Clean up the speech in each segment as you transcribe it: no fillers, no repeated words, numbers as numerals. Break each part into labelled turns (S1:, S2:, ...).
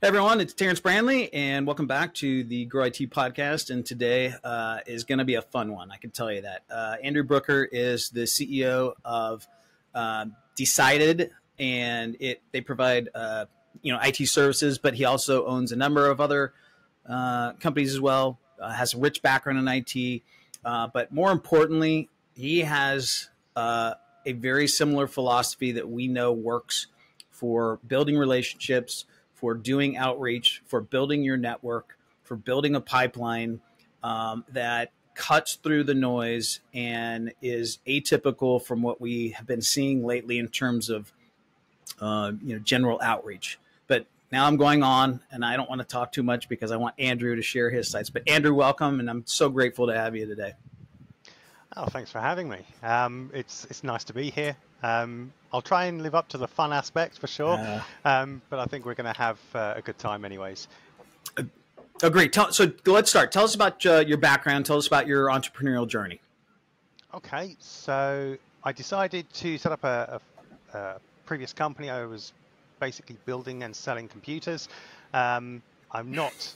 S1: Hey everyone, it's Terrence Branley, and welcome back to the Grow IT podcast. And today is going to be a fun one, I can tell you that. Andrew Brooker is the CEO of Decided, and they provide IT services, but he also owns a number of other companies as well. Has a rich background in IT, but more importantly, he has a very similar philosophy that we know works for building relationships, for doing outreach, for building your network, for building a pipeline that cuts through the noise and is atypical from what we have been seeing lately in terms of general outreach. But now I'm going on, and I don't want to talk too much because I want Andrew to share his sites. But Andrew, welcome, and I'm so grateful to have you today.
S2: Oh, thanks for having me. It's nice to be here. I'll try and live up to the fun aspect for sure, but I think we're going to have a good time anyways.
S1: Oh, great. So let's start. Tell us about your background. Tell us about your entrepreneurial journey.
S2: Okay, so I decided to set up a previous company. I was basically building and selling computers. I'm not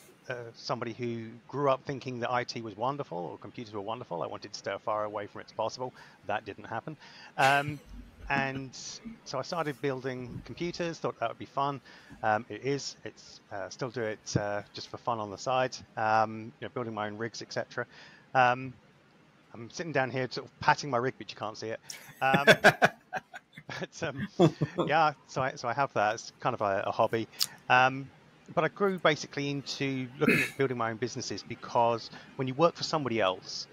S2: somebody who grew up thinking that IT was wonderful or computers were wonderful. I wanted to stay as far away from it as possible. That didn't happen. And so I started building computers, thought that would be fun. It is. It's still do it just for fun on the side, building my own rigs, etc. I'm sitting down here sort of patting my rig, but you can't see it. Yeah, so I have that. It's kind of a hobby. But I grew basically into looking at building my own businesses because when you work for somebody else,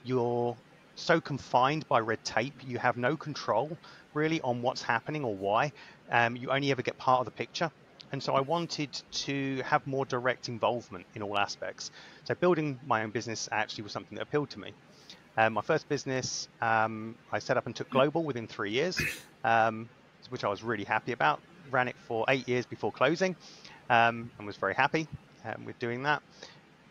S2: you're so confined by red tape. You have no control really on what's happening or why. You only ever get part of the picture. And so I wanted to have more direct involvement in all aspects. So building my own business actually was something that appealed to me. My first business, I set up and took global within 3 years, which I was really happy about. Ran it for 8 years before closing. And was very happy with doing that.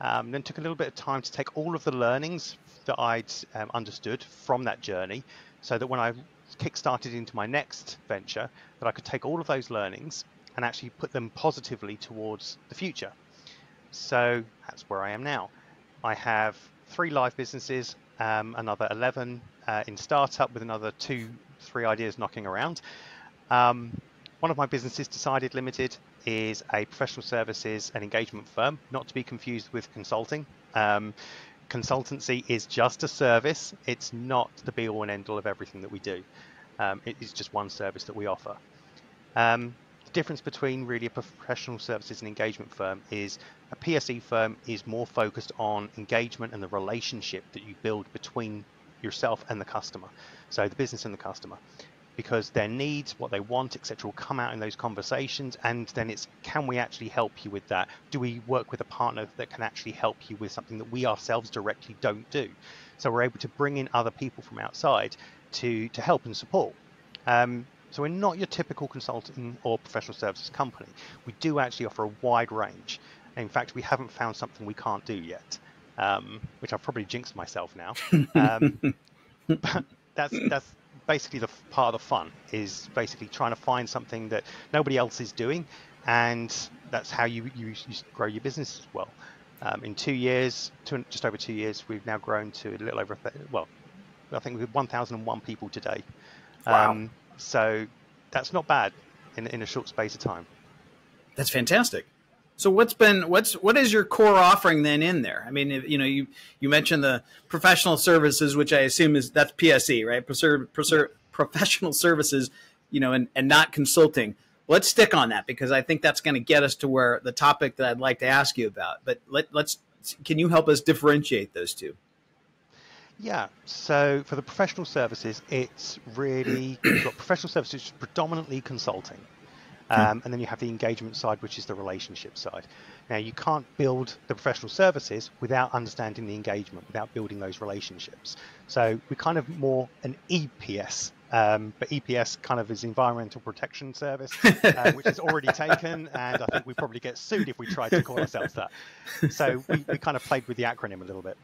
S2: Then took a little bit of time to take all of the learnings that I'd understood from that journey so that when I kick-started into my next venture, that I could take all of those learnings and actually put them positively towards the future. So that's where I am now. I have 3 live businesses, another 11 in startup with another 2-3 ideas knocking around. One of my businesses, Decided Ltd, is a professional services and engagement firm, not to be confused with consulting. Consultancy is just a service. It's not the be-all and end-all of everything that we do. It is just one service that we offer. The difference between really a professional services and engagement firm is a PSE firm is more focused on engagement and the relationship that you build between yourself and the customer, so the business and the customer. Because their needs, what they want, etc., will come out in those conversations, and then it's, can we actually help you with that? Do we work with a partner that can actually help you with something that we ourselves directly don't do? So we're able to bring in other people from outside to help and support. So we're not your typical consulting or professional services company. We do actually offer a wide range. In fact, we haven't found something we can't do yet, which I've probably jinxed myself now. But that's basically the part of the fun, is basically trying to find something that nobody else is doing, and that's how you grow your business as well. In 2 years, just over 2 years, we've now grown to a little over, I think we've 1,001 people today.
S1: Wow.
S2: So that's not bad in a short space of time.
S1: That's fantastic. So what is your core offering then in there? I mean, you mentioned the professional services, which I assume that's PSE, right? Professional services, and not consulting. Let's stick on that because I think that's going to get us to where the topic that I'd like to ask you about. But can you help us differentiate those two?
S2: Yeah, so for the professional services, it's really, you've got professional services, predominantly consulting. And then you have the engagement side, which is the relationship side. Now, you can't build the professional services without understanding the engagement, without building those relationships. So we're kind of more an EPS, but EPS kind of is Environmental Protection Service, which is already taken, and I think we probably get sued if we try to call ourselves that. So we kind of played with the acronym a little bit.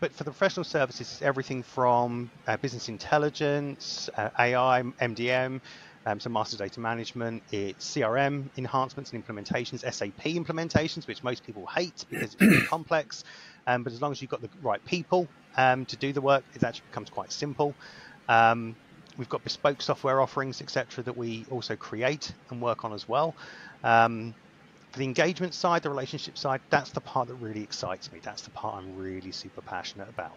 S2: But for the professional services, it's everything from business intelligence, AI, MDM, So master data management, it's CRM enhancements and implementations, SAP implementations, which most people hate because it's really complex. But as long as you've got the right people to do the work, it actually becomes quite simple. We've got bespoke software offerings, etc., that we also create and work on as well. For the engagement side, the relationship side, that's the part that really excites me. That's the part I'm really super passionate about.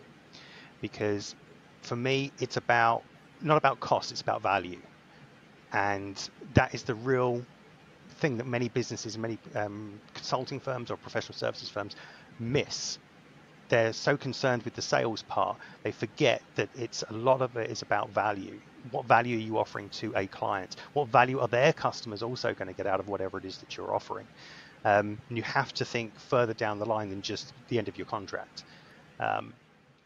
S2: Because for me, it's not about cost, it's about value. And that is the real thing that many businesses, many consulting firms or professional services firms miss. They're so concerned with the sales part, they forget that a lot of it is about value. What value are you offering to a client? What value are their customers also going to get out of whatever it is that you're offering? And you have to think further down the line than just the end of your contract.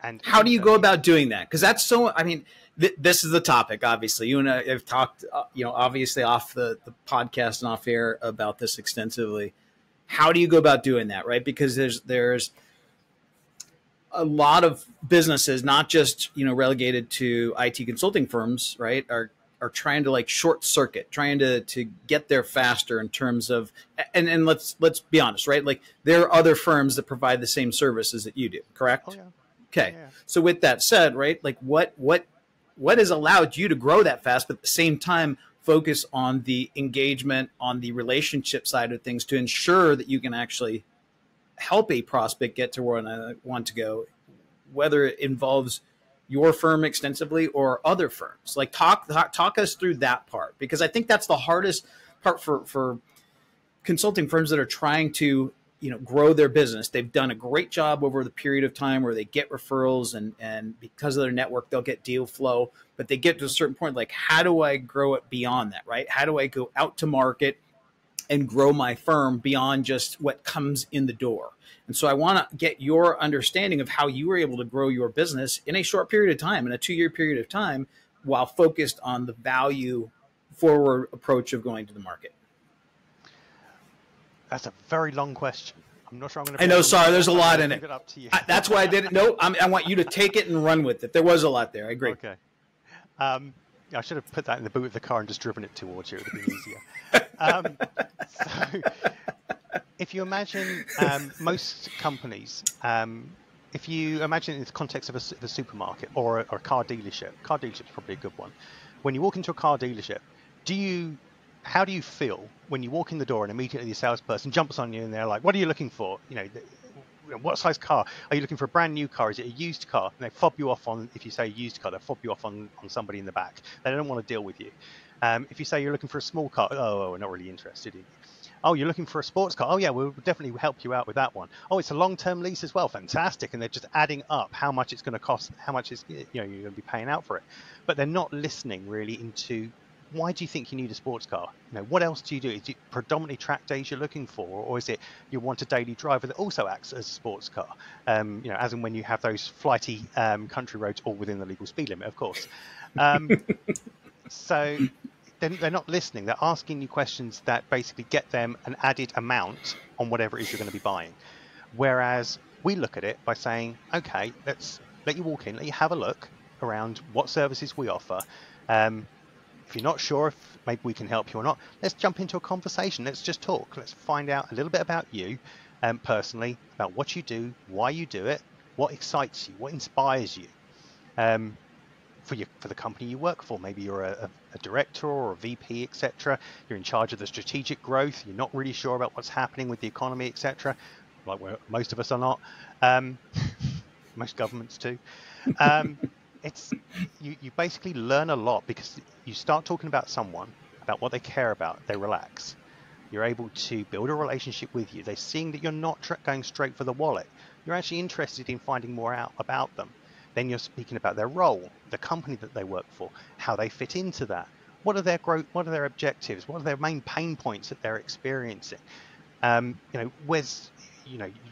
S1: And how do you go about doing that? Because that's so, I mean, this is the topic, obviously. You and I have talked, obviously off the podcast and off air about this extensively. How do you go about doing that, right? Because there's a lot of businesses, not just, relegated to IT consulting firms, right, are trying to like short circuit, trying to get there faster in terms of, and let's be honest, right? Like there are other firms that provide the same services that you do, correct?
S2: Oh, yeah.
S1: Okay. Yeah. So with that said, right, like what has allowed you to grow that fast, but at the same time focus on the engagement, on the relationship side of things to ensure that you can actually help a prospect get to where I want to go, whether it involves your firm extensively or other firms? Like talk us through that part, because I think that's the hardest part for consulting firms that are trying to, grow their business. They've done a great job over the period of time where they get referrals and because of their network, they'll get deal flow, but they get to a certain point, like, how do I grow it beyond that, right? How do I go out to market and grow my firm beyond just what comes in the door? And so I want to get your understanding of how you were able to grow your business in a short period of time, in a 2-year period of time, while focused on the value forward approach of going to the market.
S2: That's a very long question. I'm not sure I'm going to.
S1: I know, sorry, there's a lot in it.
S2: Up to you.
S1: That's why I didn't know. I want you to take it and run with it. There was a lot there. I agree.
S2: Okay. I should have put that in the boot of the car and just driven it towards you. It would have been easier. So, if you imagine most companies, if you imagine in the context of a supermarket or a car dealership is probably a good one. When you walk into a car dealership, how do you feel when you walk in the door and immediately the salesperson jumps on you and they're like, "What are you looking for? What size car? Are you looking for a brand new car? Is it a used car?" And they fob you off on, if you say used car, they fob you off on somebody in the back. They don't want to deal with you. If you say you're looking for a small car, oh, we're not really interested in you. Oh, you're looking for a sports car? Oh, yeah, we'll definitely help you out with that one. Oh, it's a long-term lease as well. Fantastic. And they're just adding up how much it's going to cost, how much you're going to be paying out for it. But they're not listening really into, why do you think you need a sports car? What else do you do? Is it predominantly track days you're looking for, or is it you want a daily driver that also acts as a sports car? As in when you have those flighty country roads, all within the legal speed limit, of course. So they're not listening. They're asking you questions that basically get them an added amount on whatever it is you're going to be buying. Whereas we look at it by saying, okay, let's let you walk in, let you have a look around what services we offer. If you're not sure if maybe we can help you or not, let's jump into a conversation. Let's just talk. Let's find out a little bit about you personally, about what you do, why you do it, what excites you, what inspires you for the company you work for. Maybe you're a director or a VP, etc. You're in charge of the strategic growth. You're not really sure about what's happening with the economy, etc. Like most of us are not. Most governments too. It's you basically learn a lot because you start talking about someone, about what they care about, they relax. You're able to build a relationship with you. They're seeing that you're not going straight for the wallet. You're actually interested in finding more out about them. Then you're speaking about their role, the company that they work for, how they fit into that. What are their growth? What are their objectives? What are their main pain points that they're experiencing?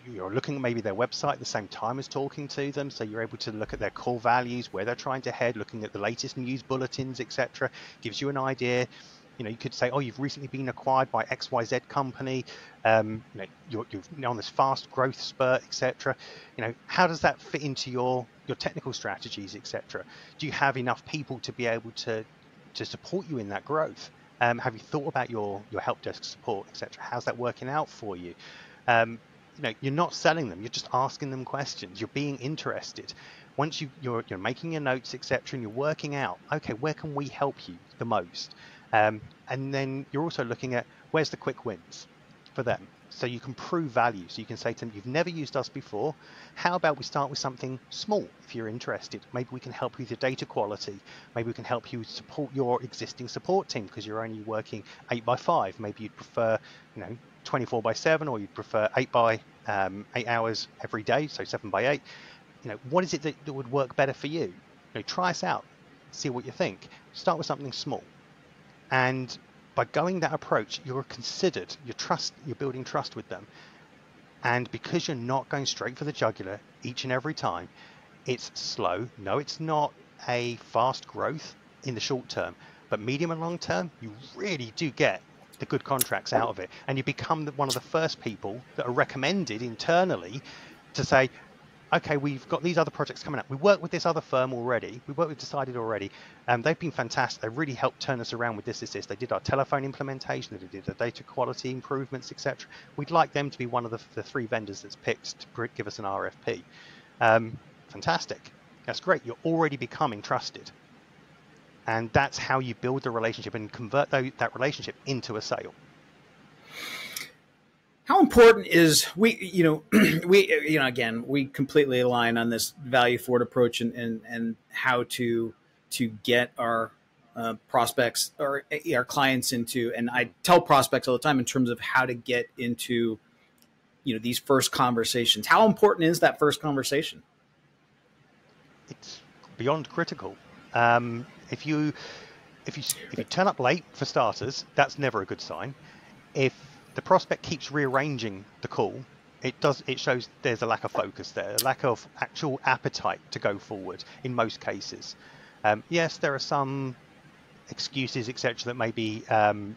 S2: You're looking at maybe their website at the same time as talking to them, so you're able to look at their core values, where they're trying to head, looking at the latest news bulletins, etc. Gives you an idea. You could say, oh, you've recently been acquired by XYZ company. You're on this fast growth spurt, etc. How does that fit into your technical strategies, etc.? Do you have enough people to be able to to support you in that growth? Have you thought about your help desk support, etc.? How's that working out for you? You know, you're not selling them, you're just asking them questions, you're being interested. Once you're making your notes, etc., and you're working out, okay, where can we help you the most? And then you're also looking at where's the quick wins for them. So you can prove value. So you can say to them, you've never used us before. How about we start with something small if you're interested? Maybe we can help you with your data quality. Maybe we can help you support your existing support team because you're only working 8x5. Maybe you'd prefer, you know, 24/7, or you'd prefer 8 hours every day, so 7/8. You know, what is it that would work better for you? You know, try us out, see what you think. Start with something small, and by going that approach, you're considered. You're building trust with them, and because you're not going straight for the jugular each and every time, it's slow. No, it's not a fast growth in the short term, but medium and long term, you really do get the good contracts out of it, and you become one of the first people that are recommended internally to say, okay, we've got these other projects coming up. We work with this other firm already. We work with Decided already. They've been fantastic. They really helped turn us around with this. They did our telephone implementation. They did the data quality improvements, etc. We'd like them to be one of the 3 vendors that's picked to give us an RFP. Fantastic. That's great. You're already becoming trusted. And that's how you build the relationship and convert that relationship into a sale.
S1: How important is again, we completely align on this value forward approach and how to get our prospects or our clients into, and I tell prospects all the time in terms of how to get into, these first conversations. How important is that first conversation?
S2: It's beyond critical. If you turn up late, for starters, that's never a good sign. If the prospect keeps rearranging the call, it shows there's a lack of focus there, a lack of actual appetite to go forward in most cases. Yes, there are some excuses, etc., that maybe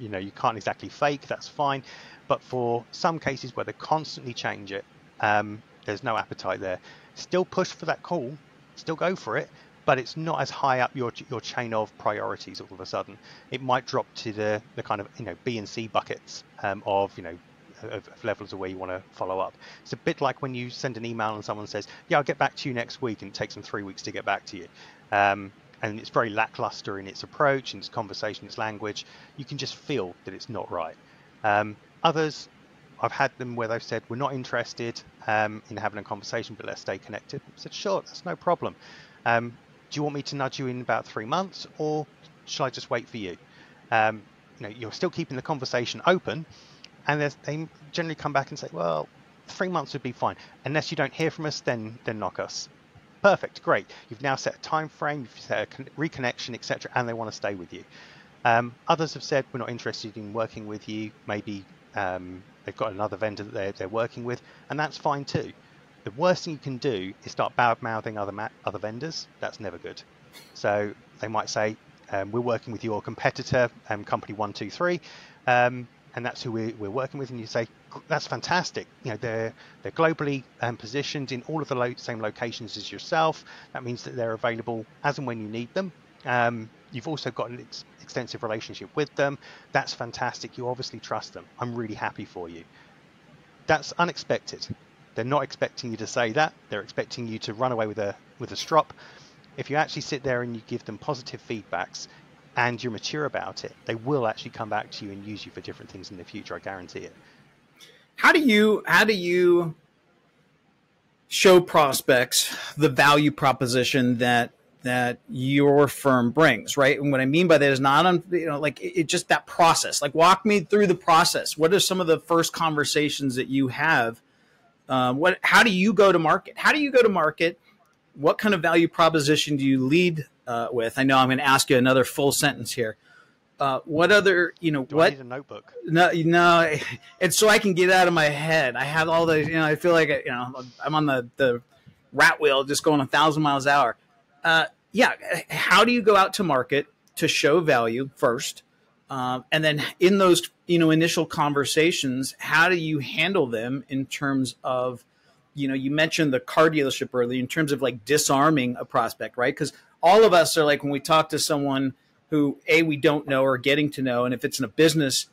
S2: you can't exactly fake. That's fine, but for some cases where they constantly change it, there's no appetite there. Still push for that call, still go for it, but it's not as high up your chain of priorities all of a sudden. It might drop to the kind of B and C buckets of levels of where you want to follow up. It's a bit like when you send an email and someone says, yeah, I'll get back to you next week, and it takes them 3 weeks to get back to you. And it's very lackluster in its approach, in its conversation, its language. You can just feel that it's not right. Others, I've had them where they've said, we're not interested in having a conversation, but let's stay connected. I said, sure, that's no problem. Do you want me to nudge you in about 3 months, or shall I just wait for you? You're still keeping the conversation open, and they generally come back and say, well, 3 months would be fine. Unless you don't hear from us, then knock us. Perfect, great. You've now set a time frame, you've set a reconnection, etc., and they want to stay with you. Others have said, we're not interested in working with you. Maybe they've got another vendor that they're working with, and that's fine too. The worst thing you can do is start bad-mouthing other vendors. That's never good. So they might say, we're working with your competitor, company 123, and that's who we're working with. And you say, that's fantastic. They're globally positioned in all of the same locations as yourself. That means that they're available as and when you need them. You've also got an extensive relationship with them. That's fantastic. You obviously trust them. I'm really happy for you. That's unexpected. They're not expecting you to say that. They're expecting you to run away with a strop. If you actually sit there and you give them positive feedbacks and you're mature about it, they will actually come back to you and use you for different things in the future. I guarantee it.
S1: How do you show prospects the value proposition that your firm brings, right? And what I mean by that is not just that process. Like, walk me through the process. What are some of the first conversations that you have? How do you go to market? What kind of value proposition do you lead with? I know I'm going to ask you another full sentence here. What other,
S2: I need a notebook?
S1: No, it's so I can get out of my head. I have all the, I feel like, I'm on the rat wheel just going 1,000 miles an hour. How do you go out to market to show value first? And then in those, initial conversations, how do you handle them in terms of, you mentioned the car dealership earlier, in terms of like disarming a prospect, right? Because all of us are like, when we talk to someone, who we don't know or getting to know. And if it's in a business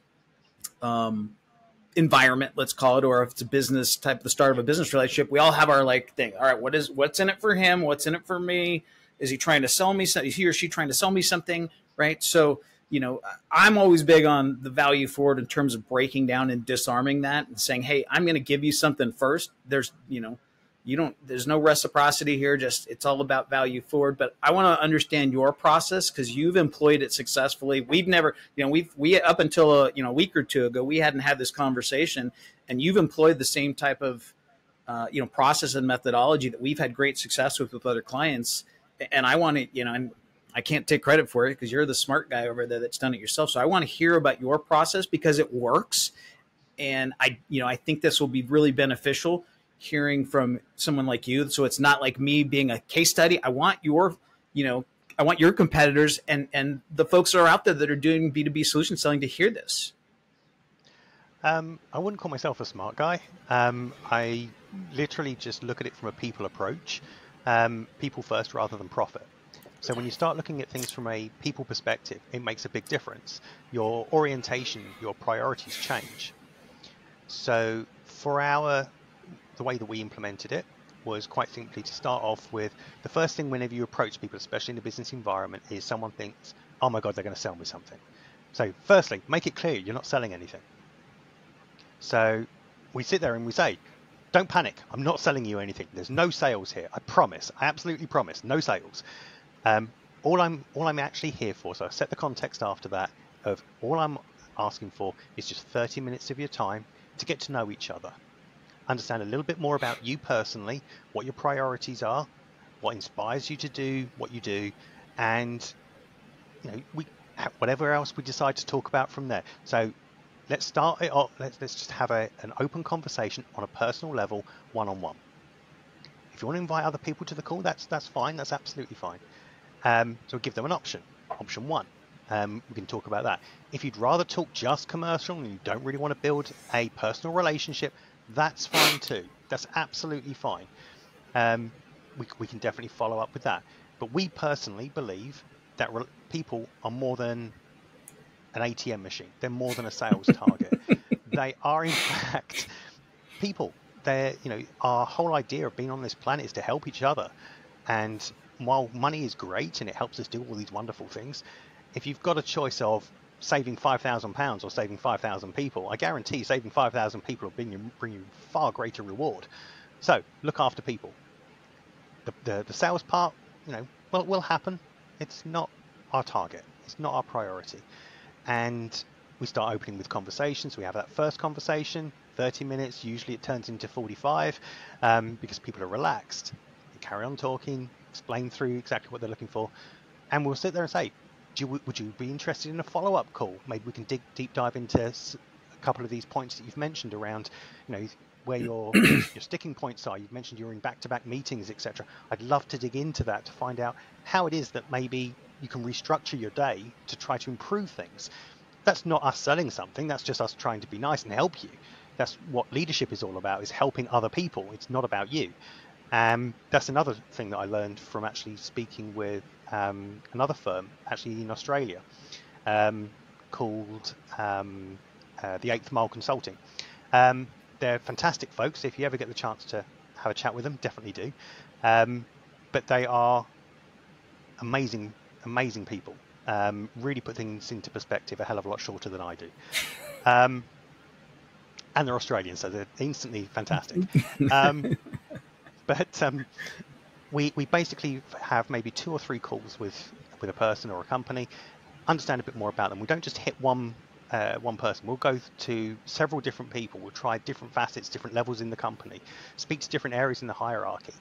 S1: environment, let's call it, or if it's a business type, the start of a business relationship, we all have our like thing. All right, what's in it for him? What's in it for me? Is he trying to sell me something? Is he or she trying to sell me something? Right. So, I'm always big on the value forward in terms of breaking down and disarming that and saying, hey, I'm going to give you something first. There's no reciprocity here. Just, it's all about value forward. But I want to understand your process because you've employed it successfully. We've never, we up until a week or two ago, we hadn't had this conversation, and you've employed the same type of, process and methodology that we've had great success with other clients. And I want to, and I can't take credit for it because you're the smart guy over there that's done it yourself. So I want to hear about your process because it works. And I think this will be really beneficial hearing from someone like you. So it's not like me being a case study. I want your competitors and the folks that are out there that are doing B2B solution selling to hear this.
S2: I wouldn't call myself a smart guy. I literally just look at it from a people approach, people first rather than profit. So when you start looking at things from a people perspective, it makes a big difference. Your orientation, your priorities change. So for the way that we implemented it was quite simply to start off with the first thing whenever you approach people, especially in the business environment, is someone thinks, oh my God, they're going to sell me something. So firstly, make it clear you're not selling anything. So we sit there and we say, don't panic. I'm not selling you anything. There's no sales here. I promise. I absolutely promise. No sales. All I'm actually here for, so I set the context after that of all I'm asking for is just 30 minutes of your time to get to know each other. Understand a little bit more about you personally, what your priorities are, what inspires you to do what you do, and whatever else we decide to talk about from there. So let's start it off. Let's just have an open conversation on a personal level, one-on-one. If you want to invite other people to the call, that's fine. That's absolutely fine. So give them an option. Option one. We can talk about that. If you'd rather talk just commercial and you don't really want to build a personal relationship, that's fine too. That's absolutely fine. We can definitely follow up with that. But we personally believe that people are more than an ATM machine. They're more than a sales target. They are, in fact, people. Our whole idea of being on this planet is to help each other. And while money is great and it helps us do all these wonderful things, if you've got a choice of saving £5,000 or saving 5,000 people, I guarantee saving 5,000 people will bring you far greater reward. So look after people. The sales part, will happen. It's not our target. It's not our priority. And we start opening with conversations. We have that first conversation, 30 minutes. Usually it turns into 45 because people are relaxed. We carry on talking, explain through exactly what they're looking for. And we'll sit there and say, would you be interested in a follow-up call? Maybe we can deep dive into a couple of these points that you've mentioned around, where your sticking points are. You've mentioned you're in back-to-back meetings, etc. I'd love to dig into that to find out how it is that maybe you can restructure your day to try to improve things. That's not us selling something. That's just us trying to be nice and help you. That's what leadership is all about, is helping other people. It's not about you. That's another thing that I learned from actually speaking with another firm, actually in Australia, called the Eighth Mile Consulting. They're fantastic folks. If you ever get the chance to have a chat with them, definitely do. But they are amazing people. Really put things into perspective a hell of a lot shorter than I do. And they're Australian, so they're instantly fantastic. But we basically have maybe 2 or 3 calls with a person or a company, understand a bit more about them. We don't just hit one person. We'll go to several different people. We'll try different facets, different levels in the company, speak to different areas in the hierarchy,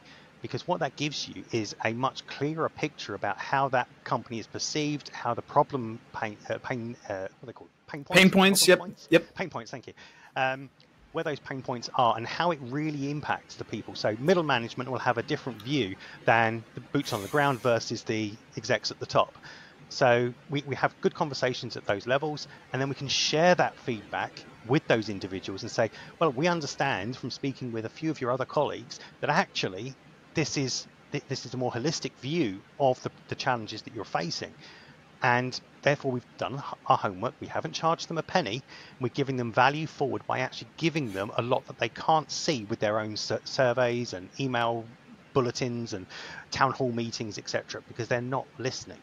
S2: because what that gives you is a much clearer picture about how that company is perceived, how the problem pain points. Yep. Pain points. Thank you. Where those pain points are and how it really impacts the people. So middle management will have a different view than the boots on the ground versus the execs at the top. So we have good conversations at those levels, and then we can share that feedback with those individuals and say, well, we understand from speaking with a few of your other colleagues that actually this is a more holistic view of the challenges that you're facing. And therefore, we've done our homework. We haven't charged them a penny. We're giving them value forward by actually giving them a lot that they can't see with their own surveys and email bulletins and town hall meetings, etc., because they're not listening.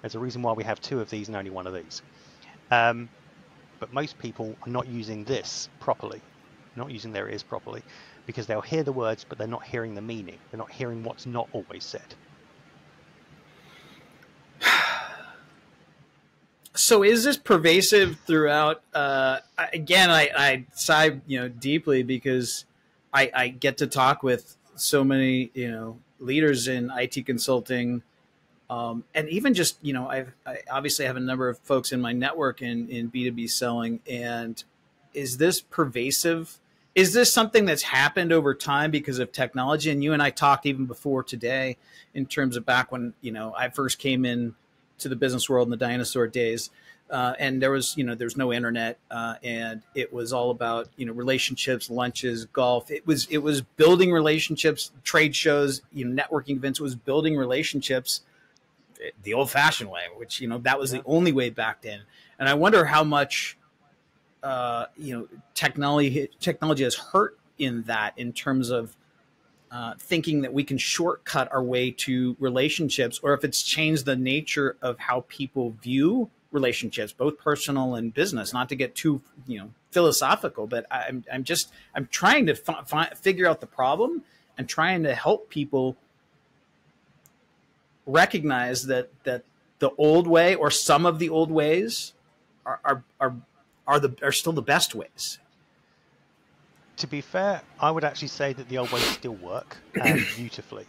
S2: There's a reason why we have 2 of these and only 1 of these. But most people are not using this properly, not using their ears properly, because they'll hear the words, but they're not hearing the meaning. They're not hearing what's not always said.
S1: So is this pervasive throughout? Again, I sigh, deeply because I get to talk with so many, leaders in IT consulting, and even just, I obviously have a number of folks in my network in B2B selling. And is this pervasive? Is this something that's happened over time because of technology? And you and I talked even before today in terms of back when, I first came in to the business world in the dinosaur days. And there was no internet, and it was all about, relationships, lunches, golf. It was building relationships, trade shows, networking events. It was building relationships the old fashioned way, which, that was the only way back then. And I wonder how much, technology has hurt in that, in terms of, thinking that we can shortcut our way to relationships, or if it's changed the nature of how people view relationships, both personal and business. Not to get too philosophical, but I'm trying to figure out the problem and trying to help people recognize that the old way, or some of the old ways, are still the best ways.
S2: To be fair, I would actually say that the old ways still work beautifully.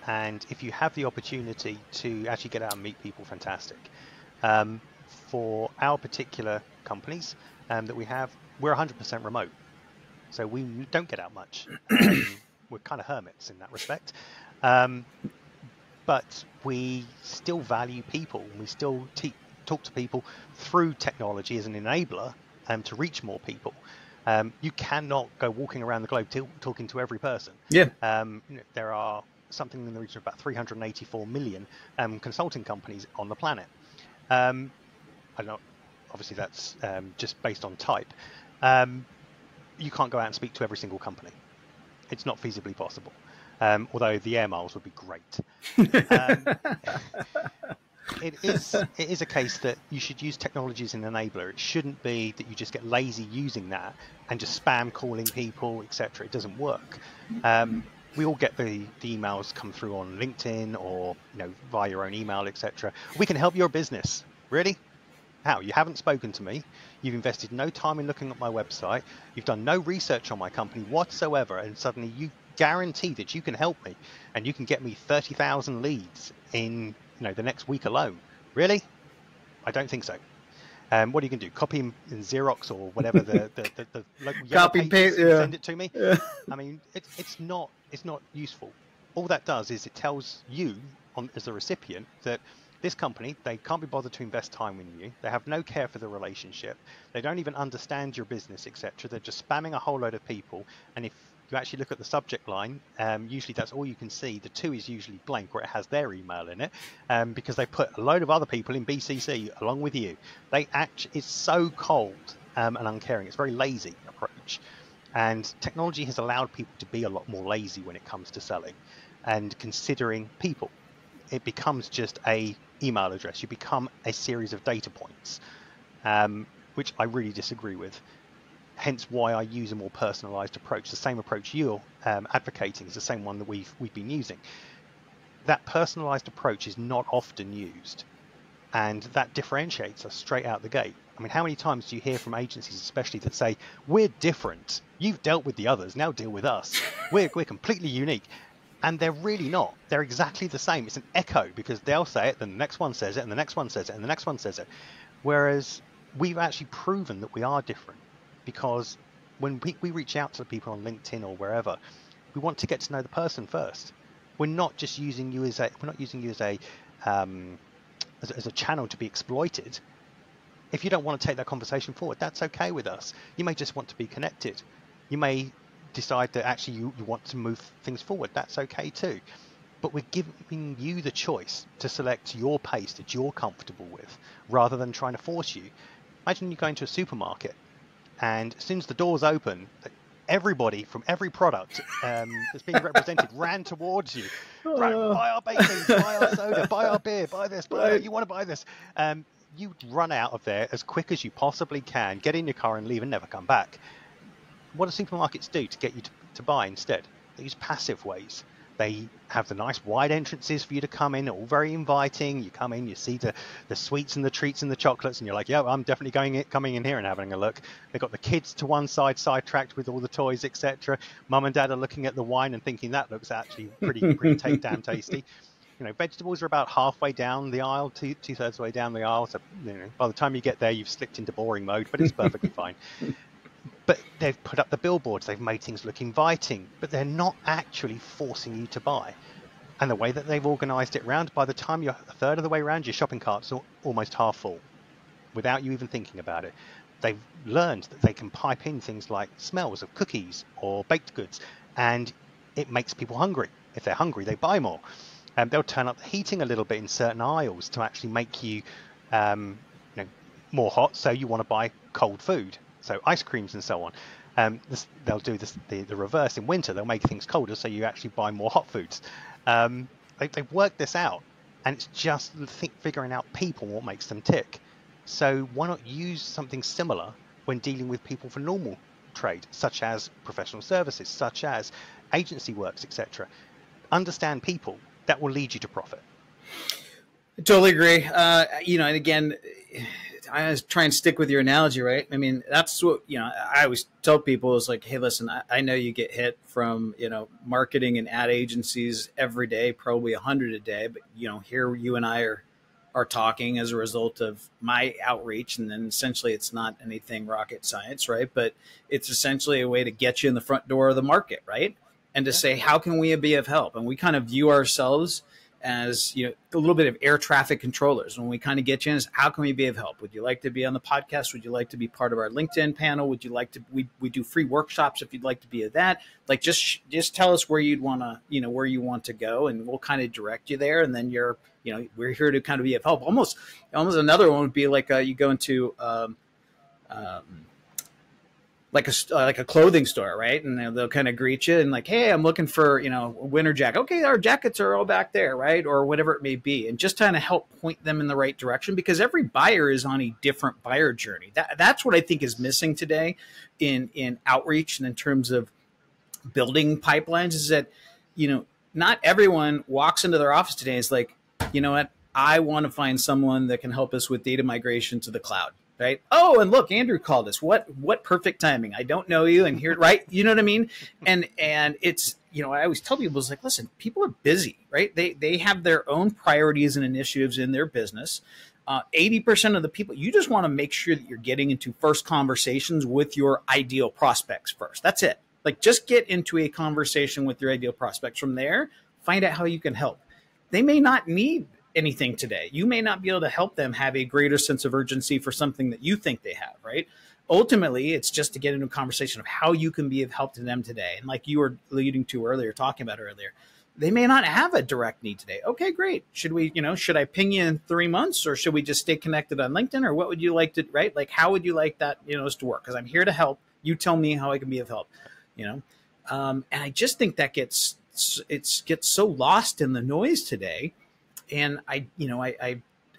S2: And if you have the opportunity to actually get out and meet people, fantastic. For our particular companies that we have, we're 100% remote. So we don't get out much. We're kind of hermits in that respect. But we still value people. We still talk to people through technology as an enabler to reach more people. You cannot go walking around the globe talking to every person.
S1: Yeah.
S2: There are something in the region of about 384 million consulting companies on the planet. I know, obviously that's just based on type. You can't go out and speak to every single company. It's not feasibly possible. Although the air miles would be great. It is a case that you should use technology as an enabler. It shouldn't be that you just get lazy using that and just spam calling people, etc. It doesn't work. We all get the emails come through on LinkedIn or via your own email, etc. We can help your business. Really? How? You haven't spoken to me. You've invested no time in looking at my website. You've done no research on my company whatsoever, and suddenly you guarantee that you can help me and you can get me 30,000 leads in the next week alone. Really? I don't think so. What are you going to do? Copy in Xerox or whatever the local
S1: copy paste,
S2: and send it to me? Yeah. I mean, it's not useful. All that does is it tells you as a recipient that this company, they can't be bothered to invest time in you. They have no care for the relationship. They don't even understand your business, etc. They're just spamming a whole load of people. And if you actually look at the subject line, usually that's all you can see. The 2 is usually blank, or it has their email in it, because they put a load of other people in BCC along with you. It's so cold and uncaring. It's a very lazy approach. And technology has allowed people to be a lot more lazy when it comes to selling and considering people. It becomes just a email address. You become a series of data points, which I really disagree with. Hence why I use a more personalized approach. The same approach you're advocating is the same one that we've been using. That personalized approach is not often used, and that differentiates us straight out the gate. I mean, how many times do you hear from agencies especially that say, we're different, you've dealt with the others, now deal with us, we're completely unique? And they're really not. They're exactly the same. It's an echo, because they'll say it, then the next one says it, and the next one says it, and the next one says it. Whereas we've actually proven that we are different, because when we reach out to people on LinkedIn or wherever, we want to get to know the person first. We're not just using you as a channel to be exploited. If you don't want to take that conversation forward, that's okay with us. You may just want to be connected. You may decide that actually you want to move things forward. That's okay too. but we're giving you the choice to select your pace that you're comfortable with, rather than trying to force you. Imagine you go into a supermarket, and as soon as the doors open, everybody from every product that's being represented ran towards you. Right, buy our baked beans, buy our soda, buy our beer, buy this, buy that. You want to buy this. You run out of there as quick as you possibly can, get in your car and leave and never come back. What do supermarkets do to get you to buy instead? They use passive ways. They have the nice wide entrances for you to come in, all very inviting. You come in, you see the sweets and the treats and the chocolates, and you're like, yeah, I'm definitely coming in here and having a look. They've got the kids to one side, sidetracked with all the toys, etc. Mum and dad are looking at the wine and thinking that looks actually pretty damn tasty. You know, vegetables are about halfway down the aisle, two-thirds of the way down the aisle. So, you know, by the time you get there, you've slipped into boring mode, but it's perfectly fine. But they've put up the billboards, they've made things look inviting, but they're not actually forcing you to buy. And the way that they've organised it round, by the time you're a third of the way around, your shopping cart's almost half full, without you even thinking about it. They've learned that they can pipe in things like smells of cookies or baked goods, and it makes people hungry. If they're hungry, they buy more. They'll turn up the heating a little bit in certain aisles to actually make you, more hot, so you want to buy cold food. So ice creams and so on. They'll do the reverse in winter. They'll make things colder, so you actually buy more hot foods. They've worked this out, and it's just figuring out people, what makes them tick. So why not use something similar when dealing with people for normal trade, such as professional services, such as agency works, etc. Understand people. That will lead you to profit.
S1: I totally agree. And again, I was trying to stick with your analogy, right? I mean, that's what, I always tell people is like, hey, listen, I know you get hit from, marketing and ad agencies every day, probably 100 a day. But, here you and I are talking as a result of my outreach. And then essentially it's not anything rocket science, right? But it's essentially a way to get you in the front door of the market, right? And to say, how can we be of help? And we kind of view ourselves as, a little bit of air traffic controllers. When we kind of get you in, is how can we be of help? Would you like to be on the podcast? Would you like to be part of our LinkedIn panel? Would you like to, we do free workshops if you'd like to be of that. Like, just tell us where you'd want to, where you want to go, and we'll kind of direct you there. And then we're here to kind of be of help. Almost another one would be like, you go into, like a clothing store, right? And they'll kind of greet you and like, hey, I'm looking for, a winter jacket. Okay, our jackets are all back there, right? Or whatever it may be. And just kind of help point them in the right direction, because every buyer is on a different buyer journey. That's what I think is missing today in outreach and in terms of building pipelines, is that, not everyone walks into their office today and is like, you know what? I want to find someone that can help us with data migration to the cloud. Right. Oh, and look, Andrew called us. What perfect timing. I don't know you. And here, right. You know what I mean? And it's, I always tell people, it's like, listen, people are busy, right? They have their own priorities and initiatives in their business. 80% of the people, you just want to make sure that you're getting into first conversations with your ideal prospects first. That's it. Like, just get into a conversation with your ideal prospects. From there, find out how you can help. They may not need anything today. You may not be able to help them have a greater sense of urgency for something that you think they have, right? Ultimately, it's just to get into a conversation of how you can be of help to them today. And like you were alluding to earlier, talking about earlier, they may not have a direct need today. Okay, great. Should we, should I ping you in 3 months, or should we just stay connected on LinkedIn, or what would you like to, right? Like, how would you like that, to work? Because I'm here to help. You tell me how I can be of help, and I just think that gets so lost in the noise today. And I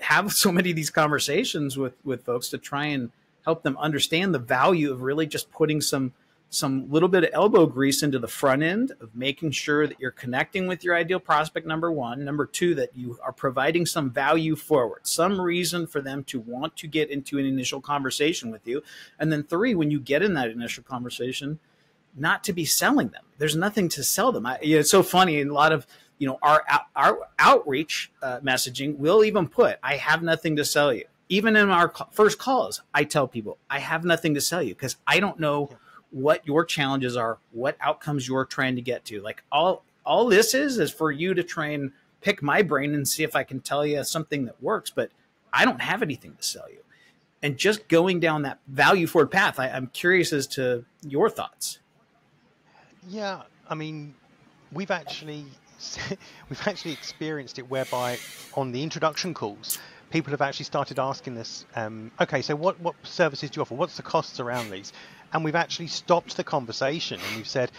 S1: have so many of these conversations with folks to try and help them understand the value of really just putting some little bit of elbow grease into the front end of making sure that you're connecting with your ideal prospect, number one. Number two, that you are providing some value forward, some reason for them to want to get into an initial conversation with you. And then three, when you get in that initial conversation, not to be selling them. There's nothing to sell them. It's so funny. In a lot of our outreach messaging, we'll even put, I have nothing to sell you. Even in our first calls, I tell people, I have nothing to sell you, because I don't know what your challenges are, what outcomes you're trying to get to. Like, all this is for you to try and pick my brain and see if I can tell you something that works, but I don't have anything to sell you. And just going down that value forward path, I'm curious as to your thoughts.
S2: Yeah, I mean, we've actually we've actually experienced it whereby on the introduction calls, people have actually started asking us, okay, so what services do you offer? What's the costs around these? And we've actually stopped the conversation and we've said,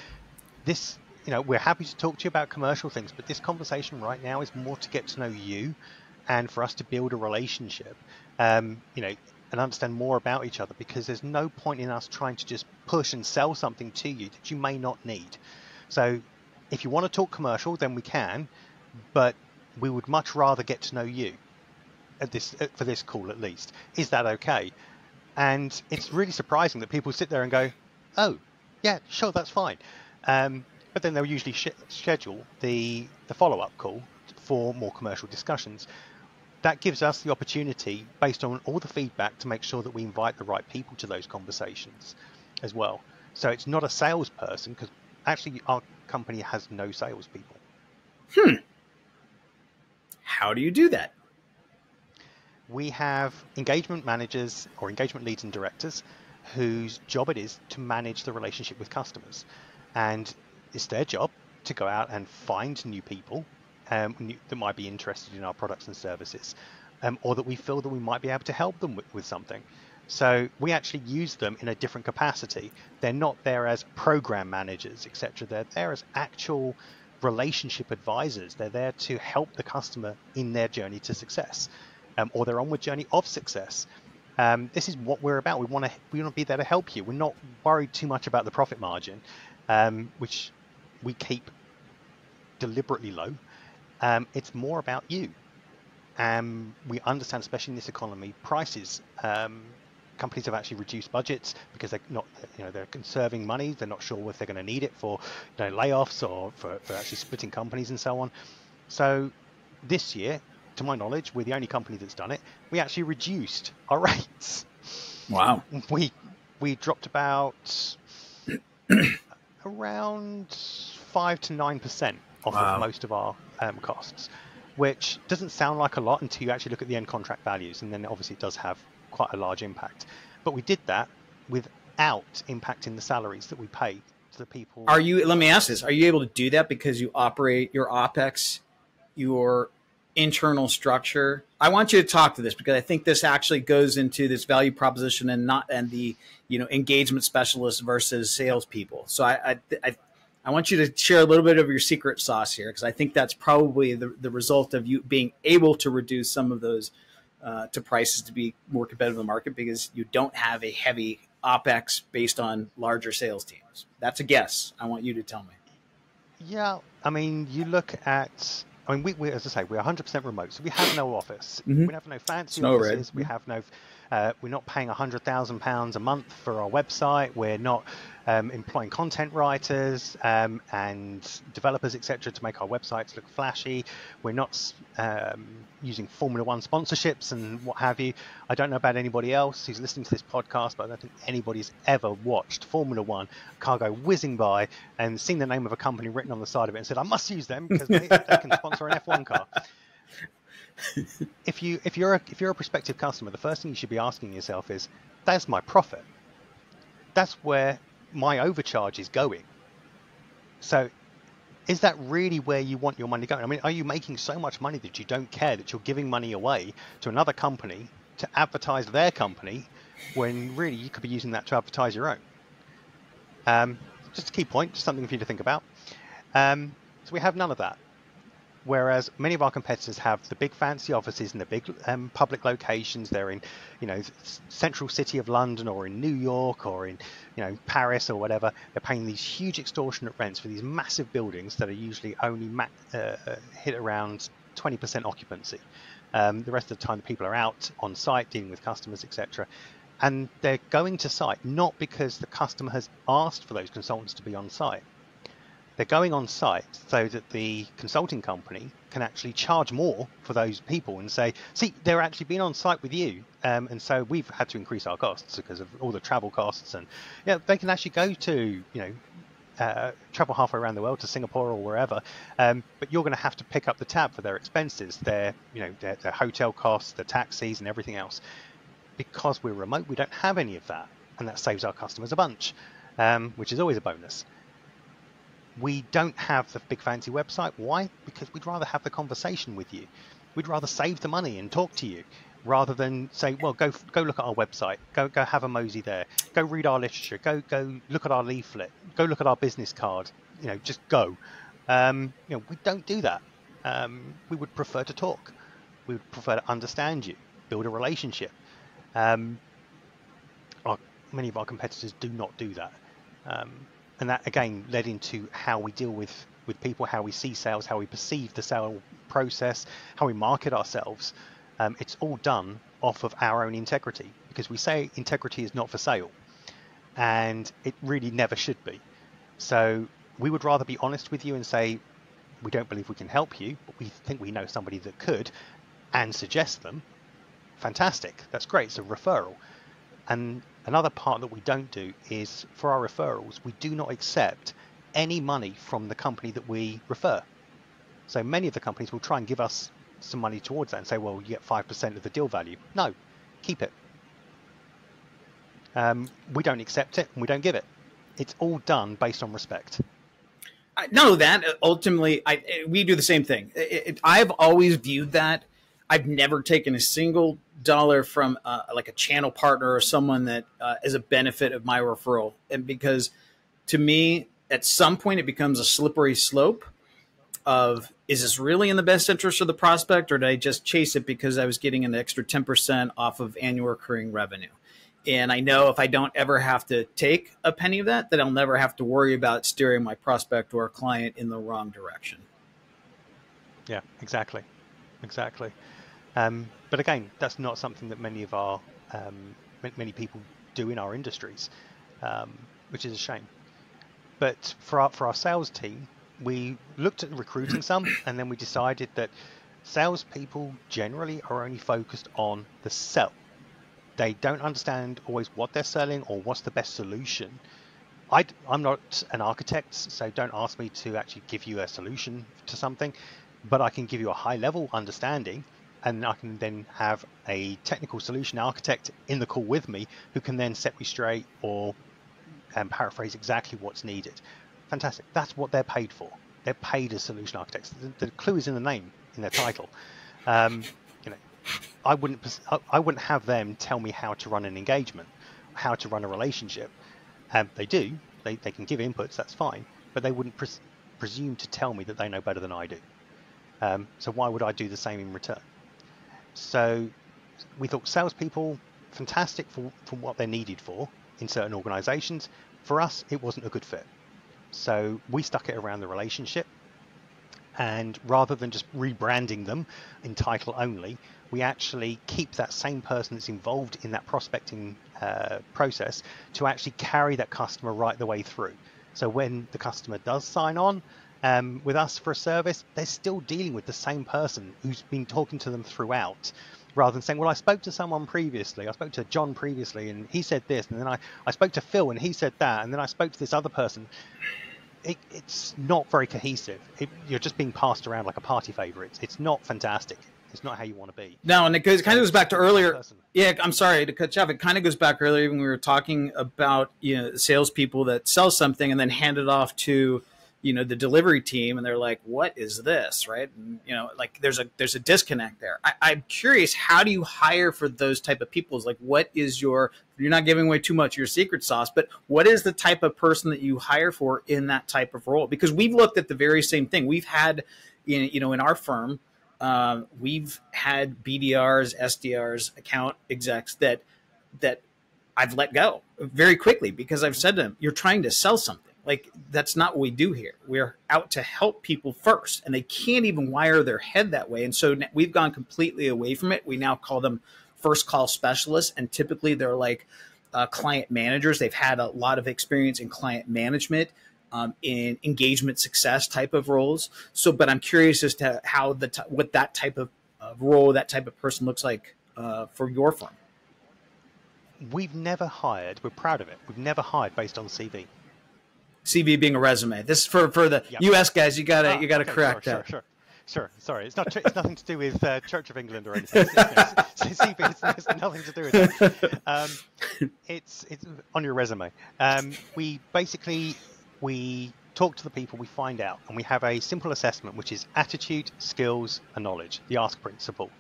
S2: this, we're happy to talk to you about commercial things, but this conversation right now is more to get to know you and for us to build a relationship, and understand more about each other, because there's no point in us trying to just push and sell something to you that you may not need. So if you want to talk commercial, then we can, but we would much rather get to know you for this call at least. Is that okay? And it's really surprising that people sit there and go, oh, yeah, sure, that's fine. But then they'll usually schedule the follow-up call for more commercial discussions. That gives us the opportunity, based on all the feedback, to make sure that we invite the right people to those conversations as well. So it's not a salesperson, because actually our company has no salespeople.
S1: How do you do that?
S2: We have engagement managers or engagement leads and directors whose job it is to manage the relationship with customers. And it's their job to go out and find new people that might be interested in our products and services, or that we feel that we might be able to help them with something. So we actually use them in a different capacity. They're not there as program managers, etc. They're there as actual relationship advisors. They're there to help the customer in their journey to success, or their onward journey of success. This is what we're about. We want to be there to help you. We're not worried too much about the profit margin, which we keep deliberately low. It's more about you. We understand, especially in this economy, prices. Companies have actually reduced budgets because they're not, they're conserving money. They're not sure if they're going to need it for layoffs or for actually splitting companies and so on. So this year, to my knowledge, we're the only company that's done it. We actually reduced our rates.
S1: Wow.
S2: We dropped about around 5 to 9% off of most of our costs, which doesn't sound like a lot until you actually look at the end contract values, and then obviously it does have quite a large impact. But we did that without impacting the salaries that we pay to the people.
S1: Let me ask this, are you able to do that because you operate your OpEx, your internal structure? I want you to talk to this because I think this actually goes into this value proposition and the engagement specialists versus salespeople. So I want you to share a little bit of your secret sauce here, because I think that's probably the result of you being able to reduce some of those to prices to be more competitive in the market, because you don't have a heavy OpEx based on larger sales teams. That's a guess. I want you to tell me.
S2: Yeah, I mean, you look at, we as I say, we're 100% remote, so we have no office.
S1: Mm-hmm.
S2: We have no fancy offices. We have no, we're not paying £100,000 a month for our website. We're not employing content writers and developers, etc., to make our websites look flashy. We're not using Formula One sponsorships and what have you. I don't know about anybody else who's listening to this podcast, but I don't think anybody's ever watched Formula One, a car go whizzing by and seen the name of a company written on the side of it and said, I must use them because they can sponsor an F1 car. If you're a prospective customer, the first thing you should be asking yourself is, that's my profit. That's where my overcharge is going. So is that really where you want your money going? I mean, are you making so much money that you don't care that you're giving money away to another company to advertise their company, when really you could be using that to advertise your own? Just a key point, just something for you to think about. So we have none of that. Whereas many of our competitors have the big fancy offices and the big public locations. They're in, central city of London or in New York or in, Paris or whatever. They're paying these huge extortionate rents for these massive buildings that are usually only hit around 20% occupancy. The rest of the time, the people are out on site dealing with customers, etc. And they're going to site not because the customer has asked for those consultants to be on site. They're going on site so that the consulting company can actually charge more for those people and say, see, they're actually been on site with you. And so we've had to increase our costs because of all the travel costs. And they can actually go to, travel halfway around the world to Singapore or wherever. But you're going to have to pick up the tab for their expenses, their hotel costs, their taxis and everything else. Because we're remote, we don't have any of that. And that saves our customers a bunch, which is always a bonus. We don't have the big fancy website. Why? Because we'd rather have the conversation with you. We'd rather save the money and talk to you rather than say, well, go look at our website, go have a mosey there, go read our literature, go look at our leaflet, go look at our business card. Just go. We don't do that. We would prefer to talk. We would prefer to understand you, build a relationship. Many of our competitors do not do that. And that, again, led into how we deal with people, how we see sales, how we perceive the sale process, how we market ourselves. It's all done off of our own integrity, because we say integrity is not for sale, and it really never should be. So we would rather be honest with you and say, we don't believe we can help you, but we think we know somebody that could, and suggest them. Fantastic. That's great. It's a referral. And another part that we don't do is, for our referrals, we do not accept any money from the company that we refer. So many of the companies will try and give us some money towards that and say, well, you get 5% of the deal value. No, keep it. We don't accept it and we don't give it. It's all done based on respect.
S1: I know that ultimately we do the same thing. I've always viewed that. I've never taken a single dollar from like a channel partner or someone that is a benefit of my referral. And because to me, at some point it becomes a slippery slope of, is this really in the best interest of the prospect, or did I just chase it because I was getting an extra 10% off of annual recurring revenue? And I know if I don't ever have to take a penny of that, then I'll never have to worry about steering my prospect or client in the wrong direction.
S2: Yeah, exactly. But again, that's not something that many of our many people do in our industries, which is a shame. But for our sales team, we looked at recruiting some, and then we decided that salespeople generally are only focused on the sell. They don't understand always what they're selling or what's the best solution. I'm not an architect, so don't ask me to actually give you a solution to something, but I can give you a high-level understanding, and I can then have a technical solution architect in the call with me who can then set me straight or paraphrase exactly what's needed. Fantastic. That's what they're paid for. They're paid as solution architects. The clue is in the name, in their title. I wouldn't have them tell me how to run an engagement, how to run a relationship. They do. They can give inputs. That's fine. But they wouldn't presume to tell me that they know better than I do. So why would I do the same in return? So we thought salespeople, fantastic for what they're needed for in certain organizations. For us, it wasn't a good fit. So we stuck it around the relationship. And rather than just rebranding them in title only, we actually keep that same person that's involved in that prospecting process to actually carry that customer right the way through. So when the customer does sign on with us for a service, they're still dealing with the same person who's been talking to them throughout, rather than saying, well, I spoke to someone previously, I spoke to John previously, and he said this, and then I spoke to Phil, and he said that, and then I spoke to this other person. It's not very cohesive. You're just being passed around like a party favor. It's not fantastic. It's not how you want to be.
S1: No, and it kind of goes back to earlier. Yeah, I'm sorry to cut you off. It kind of goes back earlier when we were talking about, salespeople that sell something and then hand it off to, the delivery team, and they're like, "What is this?" Right? And, like there's a disconnect there. I'm curious, how do you hire for those type of people? Like, what is you're not giving away too much of your secret sauce, but what is the type of person that you hire for in that type of role? Because we've looked at the very same thing. We've had, in our firm, we've had BDRs, SDRs, account execs that I've let go very quickly because I've said to them, "You're trying to sell something. Like, that's not what we do here. We're out to help people first." And they can't even wire their head that way. And so we've gone completely away from it. We now call them first call specialists. And typically they're like client managers. They've had a lot of experience in client management, in engagement success type of roles. So, but I'm curious as to how what that type of role, that type of person looks like for your firm.
S2: We've never hired, we're proud of it, we've never hired based on CV.
S1: CV being a resume. This is for the US guys. You gotta
S2: okay,
S1: correct that.
S2: Sure. Sorry, it's nothing to do with Church of England or anything. CV has nothing to do with that. It's on your resume. We talk to the people, we find out, and we have a simple assessment, which is attitude, skills, and knowledge, the ASK principle.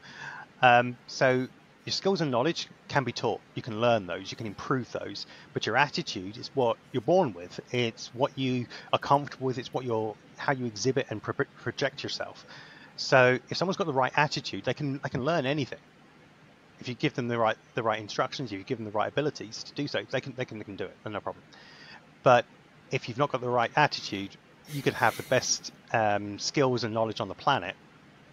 S2: So your skills and knowledge can be taught. You can learn those, you can improve those, but your attitude is what you're born with. It's what you are comfortable with. It's how you exhibit and project yourself. So if someone's got the right attitude, they can learn anything. If you give them the right instructions, if you give them the right abilities to do so, they can do it, no problem. But if you've not got the right attitude, you could have the best skills and knowledge on the planet,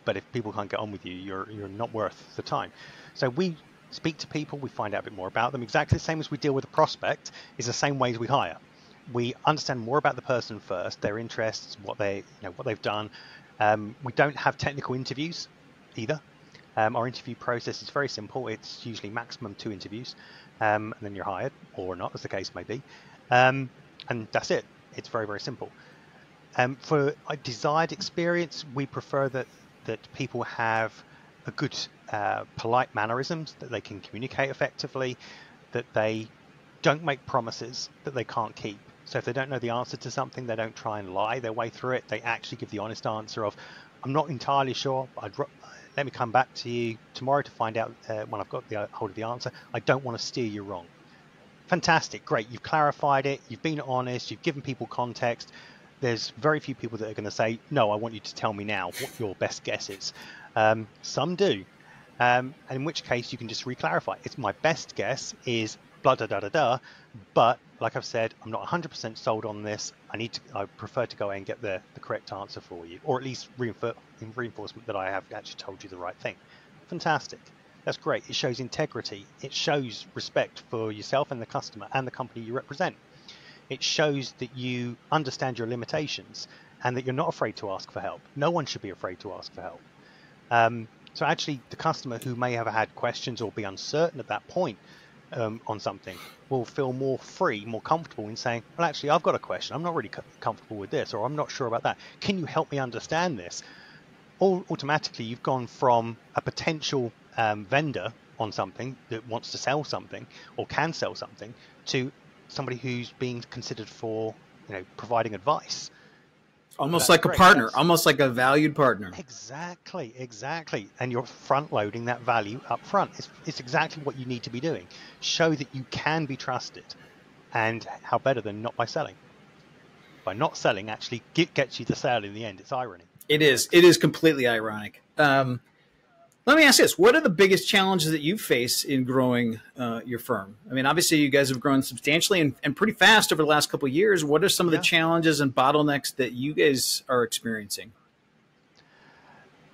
S2: but if people can't get on with you, you're not worth the time. So we speak to people, we find out a bit more about them. Exactly the same as we deal with a prospect is the same way as we hire. We understand more about the person first, their interests, what they've done. We don't have technical interviews either. Our interview process is very simple. It's usually maximum 2 interviews, and then you're hired or not, as the case may be. And that's it. It's very, very simple. For a desired experience, we prefer that people have a good, polite mannerisms, that they can communicate effectively, that they don't make promises that they can't keep. So if they don't know the answer to something, they don't try and lie their way through it. They actually give the honest answer of, I'm not entirely sure, but let me come back to you tomorrow to find out when I've got the hold of the answer. I don't want to steer you wrong. Fantastic, great. You've clarified it. You've been honest. You've given people context. There's very few people that are going to say, no, I want you to tell me now what your best guess is. Some do. And in which case you can just re-clarify. It's my best guess is blah, da, da, da, da. But like I've said, I'm not 100% sold on this. I prefer to go and get the correct answer for you, or at least reinforcement that I have actually told you the right thing. Fantastic. That's great. It shows integrity. It shows respect for yourself and the customer and the company you represent. It shows that you understand your limitations and that you're not afraid to ask for help. No one should be afraid to ask for help. So actually, the customer who may have had questions or be uncertain at that point on something will feel more free, more comfortable in saying, well, actually, I've got a question. I'm not really comfortable with this, or I'm not sure about that. Can you help me understand this? Automatically, you've gone from a potential vendor on something that wants to sell something or can sell something to somebody who's being considered for, providing advice.
S1: Almost like a partner, almost like a valued partner.
S2: Exactly. And you're front loading that value up front. It's exactly what you need to be doing. Show that you can be trusted. And how better than not by selling? By not selling actually gets you the sale in the end. It's irony.
S1: It is completely ironic. Let me ask this. What are the biggest challenges that you face in growing your firm? I mean, obviously you guys have grown substantially and pretty fast over the last couple of years. What are some of the challenges and bottlenecks that you guys are experiencing?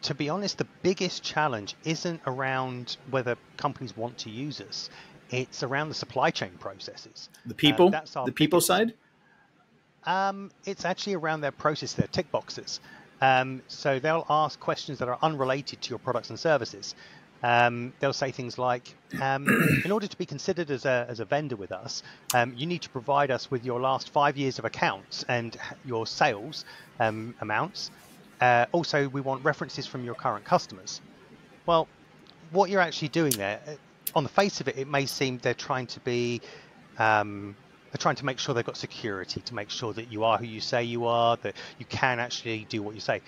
S2: To be honest, the biggest challenge isn't around whether companies want to use us. It's around the supply chain processes.
S1: The people? The people side?
S2: It's actually around their process, their tick boxes. So they'll ask questions that are unrelated to your products and services. They'll say things like, in order to be considered as a vendor with us, you need to provide us with your last 5 years of accounts and your sales amounts. Also, we want references from your current customers. Well, what you're actually doing there, on the face of it, it may seem they're trying to be... They're trying to make sure they've got security, to make sure that you are who you say you are, that you can actually do what you say.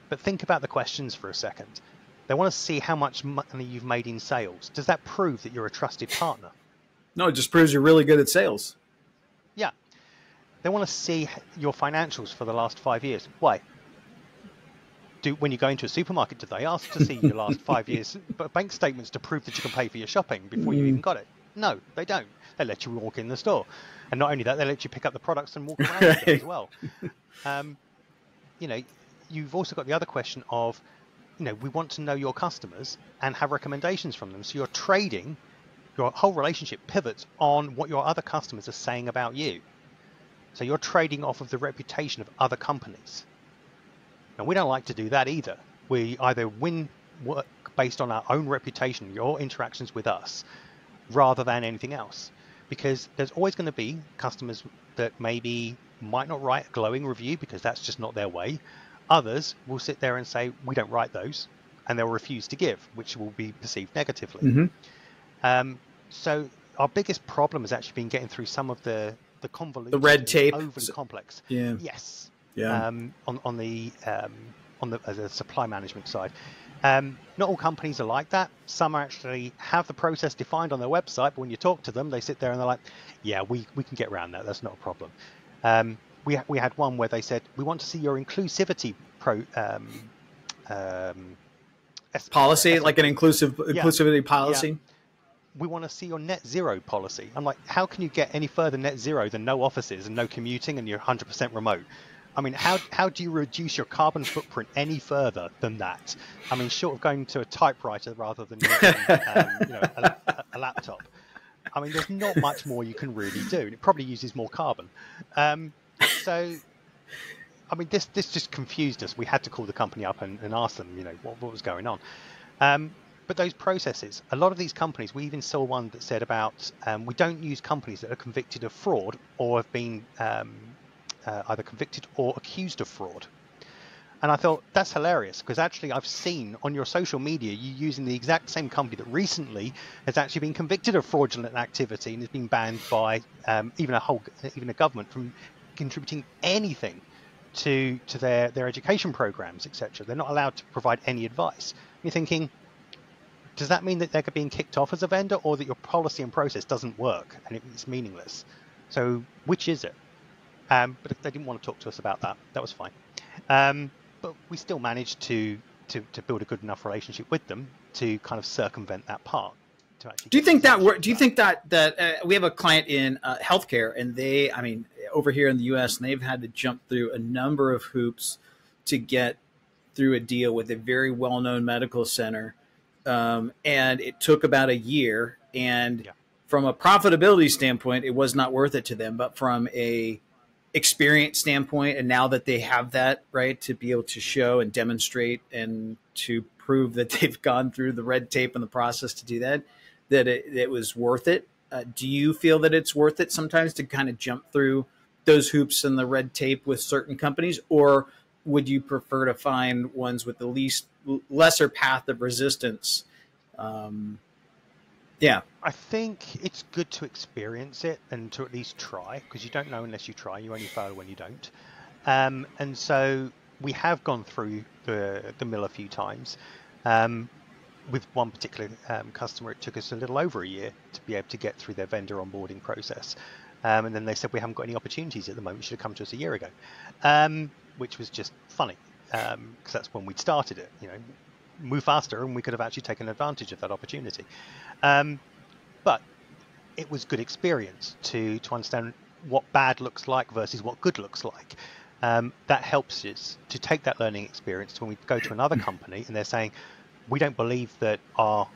S2: But think about the questions for a second. They want to see how much money you've made in sales. Does that prove that you're a trusted partner?
S1: No, it just proves you're really good at sales.
S2: Yeah. They want to see your financials for the last 5 years. Why? When you go into a supermarket, do they ask to see your last 5 years bank statements to prove that you can pay for your shopping before you even got it? No, they don't. They let you walk in the store. And not only that, they let you pick up the products and walk around with them as well. You've also got the other question of, we want to know your customers and have recommendations from them. So you're trading, your whole relationship pivots on what your other customers are saying about you. So you're trading off of the reputation of other companies. Now, we don't like to do that either. We either win work based on our own reputation, your interactions with us, rather than anything else. Because there's always going to be customers that maybe might not write a glowing review because that's just not their way. Others will sit there and say, we don't write those, and they'll refuse to give, which will be perceived negatively. So our biggest problem has actually been getting through some of the convoluted,
S1: the red tape,
S2: overly complex.
S1: Yeah.
S2: Yes. on the supply management side. Not all companies are like that. Some actually have the process defined on their website, but when you talk to them, they sit there and they're like, yeah, we can get around that. That's not a problem. We had one where they said, we want to see your inclusivity
S1: policy, like an inclusivity policy.
S2: Yeah. We want to see your net zero policy. I'm like, how can you get any further net zero than no offices and no commuting and you're 100% remote? I mean, how do you reduce your carbon footprint any further than that? I mean, short of going to a typewriter rather than using, a laptop. I mean, there's not much more you can really do. It probably uses more carbon. So, I mean, this just confused us. We had to call the company up and ask them, what was going on. But those processes, a lot of these companies, we even saw one that said about we don't use companies that are convicted of fraud or have been either convicted or accused of fraud. And I thought, that's hilarious, because actually I've seen on your social media you using the exact same company that recently has actually been convicted of fraudulent activity and has been banned by even a government from contributing anything to their education programs, etc. They're not allowed to provide any advice. And you're thinking, does that mean that they're being kicked off as a vendor, or that your policy and process doesn't work and it's meaningless? So which is it? But if they didn't want to talk to us about that, that was fine. But we still managed to build a good enough relationship with them to kind of circumvent that part.
S1: Do you think that Do you think that we have a client in healthcare, and they, I mean, over here in the U.S., and they've had to jump through a number of hoops to get through a deal with a very well-known medical center, and it took about a year. And from a profitability standpoint, it was not worth it to them, but from a experience standpoint, and now that they have that, right, to be able to show and demonstrate and to prove that they've gone through the red tape and the process to do that, that it was worth it. Do you feel that it's worth it sometimes to kind of jump through those hoops and the red tape with certain companies, or would you prefer to find ones with the lesser path of resistance? Yeah.
S2: I think it's good to experience it and to at least try, because you don't know unless you try. You only fail when you don't. And so we have gone through the mill a few times. With one particular customer, it took us a little over a year to be able to get through their vendor onboarding process. And then they said, we haven't got any opportunities at the moment. You should have come to us a year ago, which was just funny, because that's when we'd started it. Move faster, and we could have actually taken advantage of that opportunity. But it was good experience to understand what bad looks like versus what good looks like. That helps us to take that learning experience to when we go to another company and they're saying, we don't believe that our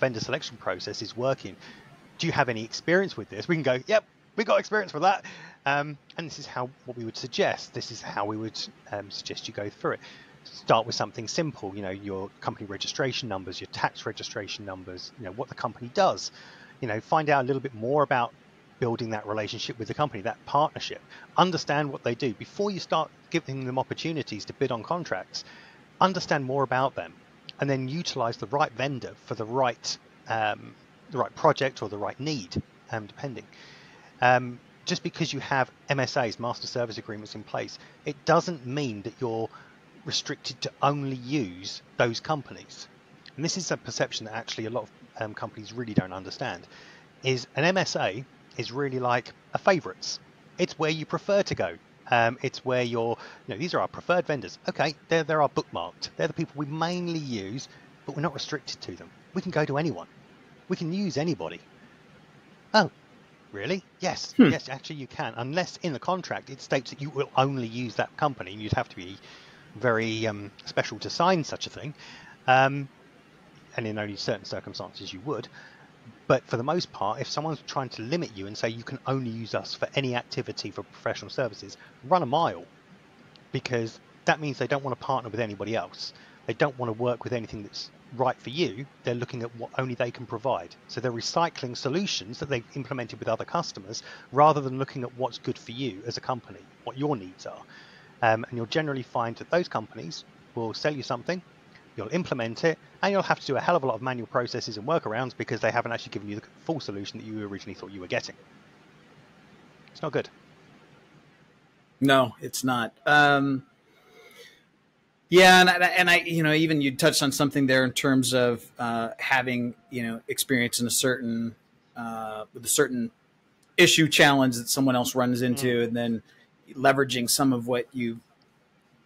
S2: vendor selection process is working. Do you have any experience with this? We can go, yep, we got experience with that. And this is what we would suggest. This is how we would suggest you go through it. Start with something simple, your company registration numbers, your tax registration numbers, what the company does, find out a little bit more about building that relationship with the company, that partnership, understand what they do before you start giving them opportunities to bid on contracts. Understand more about them, and then utilize the right vendor for the right project or the right need, depending. Just because you have MSAs, master service agreements, in place, it doesn't mean that you're restricted to only use those companies. And this is a perception that actually a lot of companies really don't understand. Is an MSA is really like a favorites. It's where you prefer to go. It's where these are our preferred vendors. Okay, they're our bookmarked. They're the people we mainly use, but we're not restricted to them. We can go to anyone. We can use anybody. Oh, really? Yes. Yes, actually you can. Unless in the contract it states that you will only use that company, and you'd have to be very special to sign such a thing. And in only certain circumstances you would. But for the most part, if someone's trying to limit you and say you can only use us for any activity for professional services, run a mile, because that means they don't want to partner with anybody else. They don't want to work with anything that's right for you. They're looking at what only they can provide. So they're recycling solutions that they've implemented with other customers rather than looking at what's good for you as a company, what your needs are. And you'll generally find that those companies will sell you something, you'll implement it, and you'll have to do a hell of a lot of manual processes and workarounds because they haven't actually given you the full solution that you originally thought you were getting. It's not good.
S1: No, it's not. Yeah, and I, even you touched on something there in terms of having experience in a certain with a certain issue challenge that someone else runs into, and then leveraging some of what you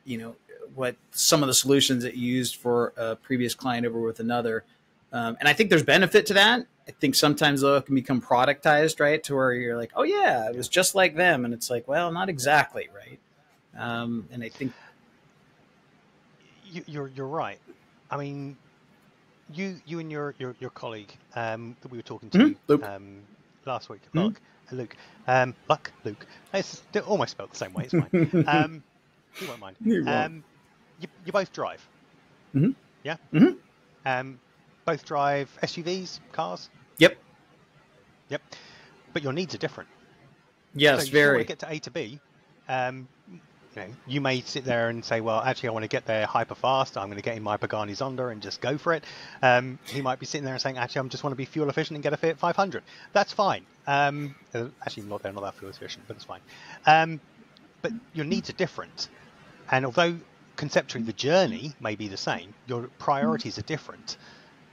S1: know what some of the solutions that you used for a previous client over with another. And I think there's benefit to that. I think sometimes though it can become productized, right? To where you're like, oh yeah, it was just like them, and it's like, well, not exactly, right? And I think
S2: you're right. I mean, you and your colleague that we were talking to
S1: Luke.
S2: last week,
S1: Mhm.
S2: Luke. They're almost spelled the same way. It's fine. He won't mind.
S1: You won't.
S2: You both drive,
S1: Mm-hmm.
S2: yeah?
S1: Mm-hmm.
S2: Both drive SUVs, cars.
S1: Yep.
S2: Yep. But your needs are different. So
S1: Yes,
S2: you still want to
S1: very.
S2: get to A to B. You may sit there and say, well, actually, I want to get there hyper fast. I'm going to get in my Pagani Zonda and just go for it. He might be sitting there and saying, actually, I just want to be fuel efficient and get a Fiat 500. That's fine. Actually, they're not that fuel efficient, but it's fine. But your needs are different. And although conceptually the journey may be the same, your priorities are different.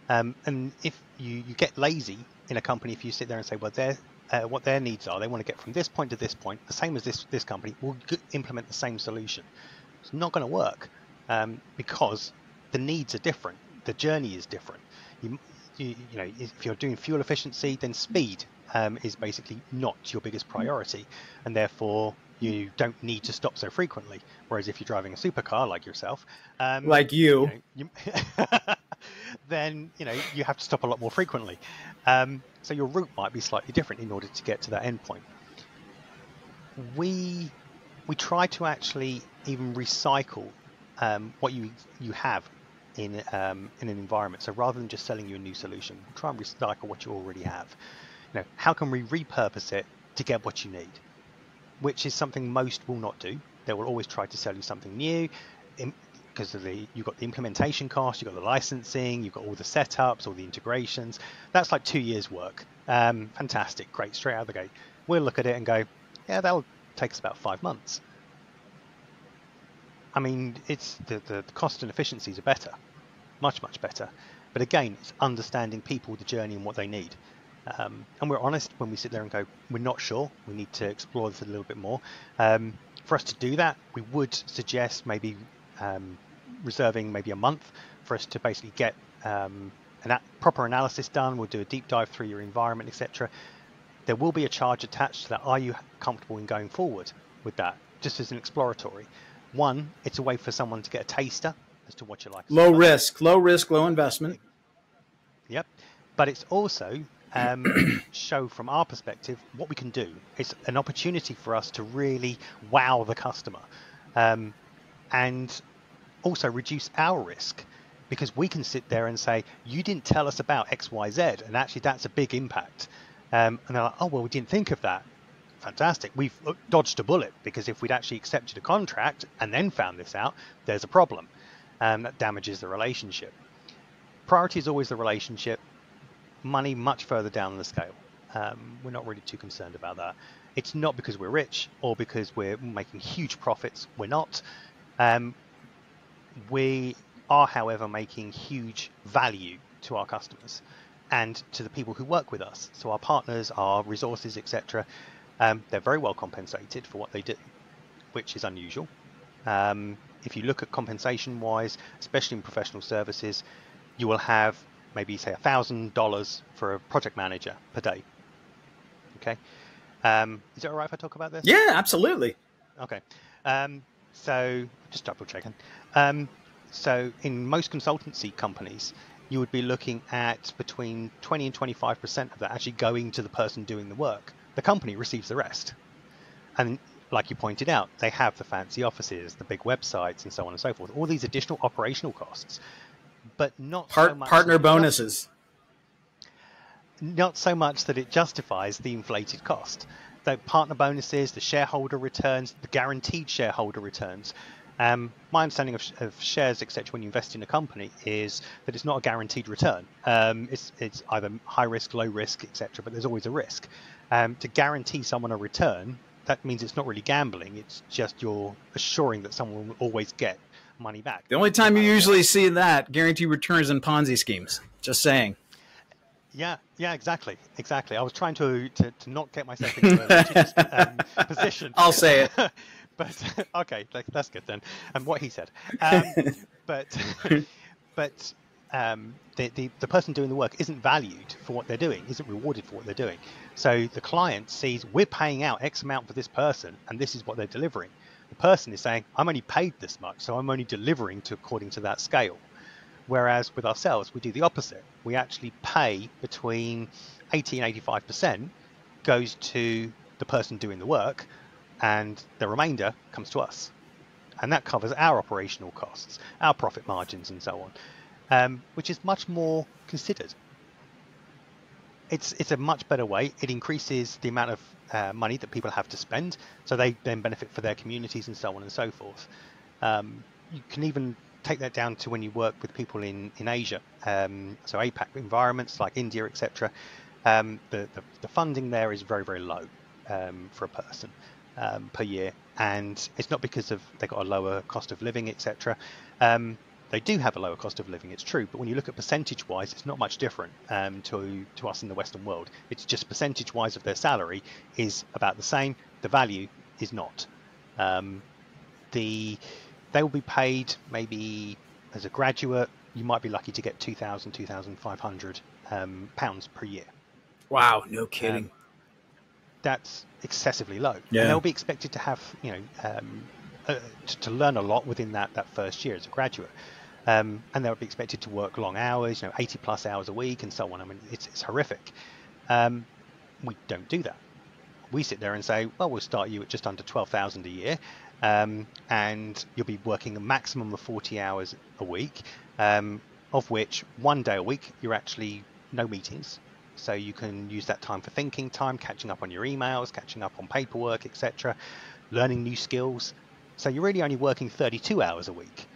S2: And if you get lazy in a company, if you sit there and say, well, what their needs are, they want to get from this point to this point, the same as this company will implement the same solution. It's not going to work because the needs are different. The journey is different. If you're doing fuel efficiency, then speed is basically not your biggest priority, and therefore you don't need to stop so frequently. Whereas if you're driving a supercar like yourself,
S1: Like you.
S2: then you have to stop a lot more frequently. So your route might be slightly different in order to get to that endpoint. We try to actually even recycle what you have in an environment. So rather than just selling you a new solution, try and recycle what you already have. How can we repurpose it to get what you need? Which is something most will not do. They will always try to sell you something new, because you've got the implementation cost, you've got the licensing, you've got all the setups, all the integrations. That's like 2 years work. Fantastic, great, straight out of the gate. We'll look at it and go, yeah, that'll take us about 5 months. I mean, it's the cost and efficiencies are better, much better. But again, it's understanding people, the journey, and what they need. And we're honest when we sit there and go, we're not sure. We need to explore this a little bit more. For us to do that, we would suggest maybe reserving maybe a month for us to basically get proper analysis done. We'll do a deep dive through your environment, etc. There will be a charge attached to that. Are you comfortable in going forward with that? Just as an exploratory. One, it's a way for someone to get a taster as to what you like.
S1: Low risk, low investment.
S2: Yep. But it's also show from our perspective what we can do. It's an opportunity for us to really wow the customer and also reduce our risk, because we can sit there and say, you didn't tell us about XYZ, and actually that's a big impact. And they're like, oh, well, we didn't think of that. Fantastic. We've dodged a bullet, because if we'd actually accepted a contract and then found this out, there's a problem. That damages the relationship. Priority is always the relationship. Money much further down the scale. We're not really too concerned about that. It's not because we're rich or because we're making huge profits. We're not. We are, however, making huge value to our customers and to the people who work with us. So our partners, our resources, etc. They're very well compensated for what they do, which is unusual. If you look at compensation wise, especially in professional services, you will have maybe say $1,000 for a project manager per day. Okay. Is it all right if I talk about this?
S1: Yeah, absolutely.
S2: Okay. So just double checking. So in most consultancy companies, you would be looking at between 20 and 25% of that actually going to the person doing the work. The company receives the rest. And like you pointed out, they have the fancy offices, the big websites, and so on and so forth. All these additional operational costs, but not so much
S1: partner bonuses.
S2: Not so much that it justifies the inflated cost. The partner bonuses, the shareholder returns, the guaranteed shareholder returns. My understanding of shares, etc., when you invest in a company is that it's not a guaranteed return. It's either high risk, low risk, etc., but there's always a risk. To guarantee someone a return, that means it's not really gambling. It's just you're assuring that someone will always get money back.
S1: The only time you usually see that, guaranteed returns in Ponzi schemes. Just saying.
S2: Yeah, exactly. I was trying to not get myself into a litigious position.
S1: I'll say it.
S2: But okay, that's good then. And what he said. But the person doing the work isn't valued for what they're doing, isn't rewarded for what they're doing. So the client sees we're paying out X amount for this person, and this is what they're delivering. The person is saying, I'm only paid this much, so I'm only delivering according to that scale. Whereas with ourselves, we do the opposite. We actually pay between 80 and 85% goes to the person doing the work, and the remainder comes to us. And that covers our operational costs, our profit margins, and so on, which is much more considered. It's a much better way. It increases the amount of money that people have to spend, so they then benefit for their communities and so on and so forth. You can even take that down to when you work with people in Asia, so APAC environments like India, etc. The funding there is very, very low for a person per year, and it's not because of they've got a lower cost of living, etc. They do have a lower cost of living, it's true, but when you look at percentage-wise, it's not much different to us in the Western world. It's just percentage-wise of their salary is about the same. The value is not. They will be paid maybe as a graduate. You might be lucky to get 2,000, 2,500 pounds per year.
S1: Wow, no kidding.
S2: That's excessively low.
S1: Yeah.
S2: And they'll be expected to have, to learn a lot within that first year as a graduate. And they'll be expected to work long hours, 80 plus hours a week and so on. I mean, it's horrific. We don't do that. We sit there and say, well, we'll start you at just under 12,000 a year. And you'll be working a maximum of 40 hours a week, of which 1 day a week you're actually no meetings. So you can use that time for thinking time, catching up on your emails, catching up on paperwork, etc., learning new skills. So you're really only working 32 hours a week.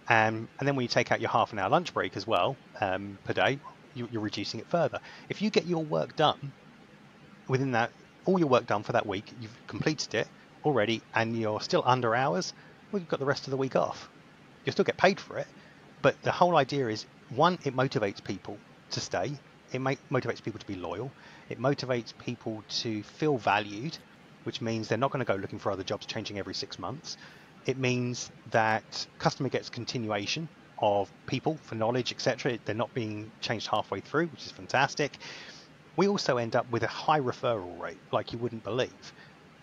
S2: And then when you take out your half an hour lunch break as well per day, you're reducing it further. If you get your work done within that, all your work done for that week, you've completed it already, and you're still under hours, well, you've got the rest of the week off. You'll still get paid for it, but the whole idea is, one, it motivates people to stay. It motivates people to be loyal. It motivates people to feel valued, which means they're not going to go looking for other jobs changing every 6 months. It means that customer gets continuation of people for knowledge, etc. They're not being changed halfway through, which is fantastic. We also end up with a high referral rate, like you wouldn't believe.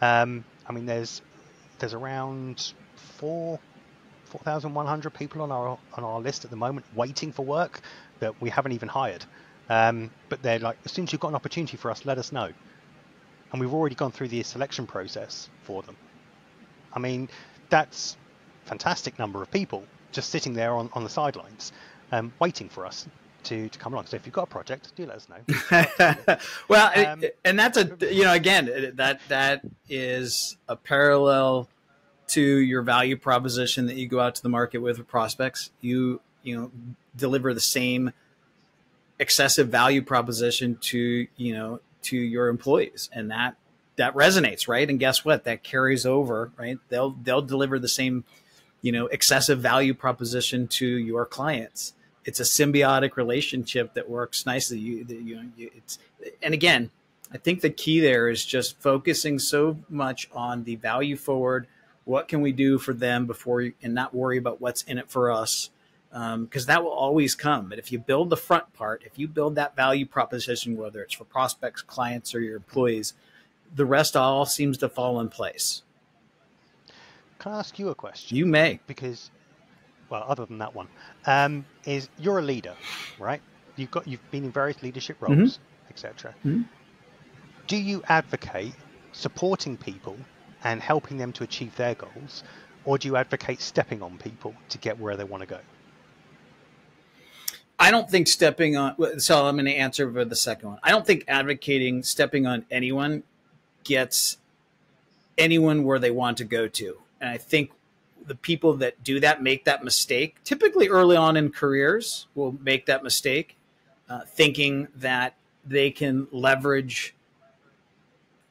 S2: I mean, there's around 4,100 people on our list at the moment waiting for work that we haven't even hired. But they're like, as soon as you've got an opportunity for us, let us know. And we've already gone through the selection process for them. I mean, that's a fantastic number of people just sitting there on the sidelines, waiting for us to come along. So if you've got a project, do let us know.
S1: Well, and that's again, that is a parallel to your value proposition that you go out to the market with prospects. You deliver the same excessive value proposition to your employees, and that resonates, right? And guess what? That carries over, right? They'll deliver the same, excessive value proposition to your clients. It's a symbiotic relationship that works nicely. And again, I think the key there is just focusing so much on the value forward. What can we do for them and not worry about what's in it for us? Because that will always come. But if you build the front part, if you build that value proposition, whether it's for prospects, clients, or your employees, the rest all seems to fall in place.
S2: Can I ask you a question?
S1: You may.
S2: Because, well, other than that one, is you're a leader, right? You've been in various leadership roles, etc. Do you advocate supporting people and helping them to achieve their goals, or do you advocate stepping on people to get where they want to go?
S1: I don't think stepping on, so I'm going to answer for the second one. I don't think advocating stepping on anyone gets anyone where they want to go to. And I think the people that do that make that mistake, typically early on in careers, will make that mistake, thinking that they can leverage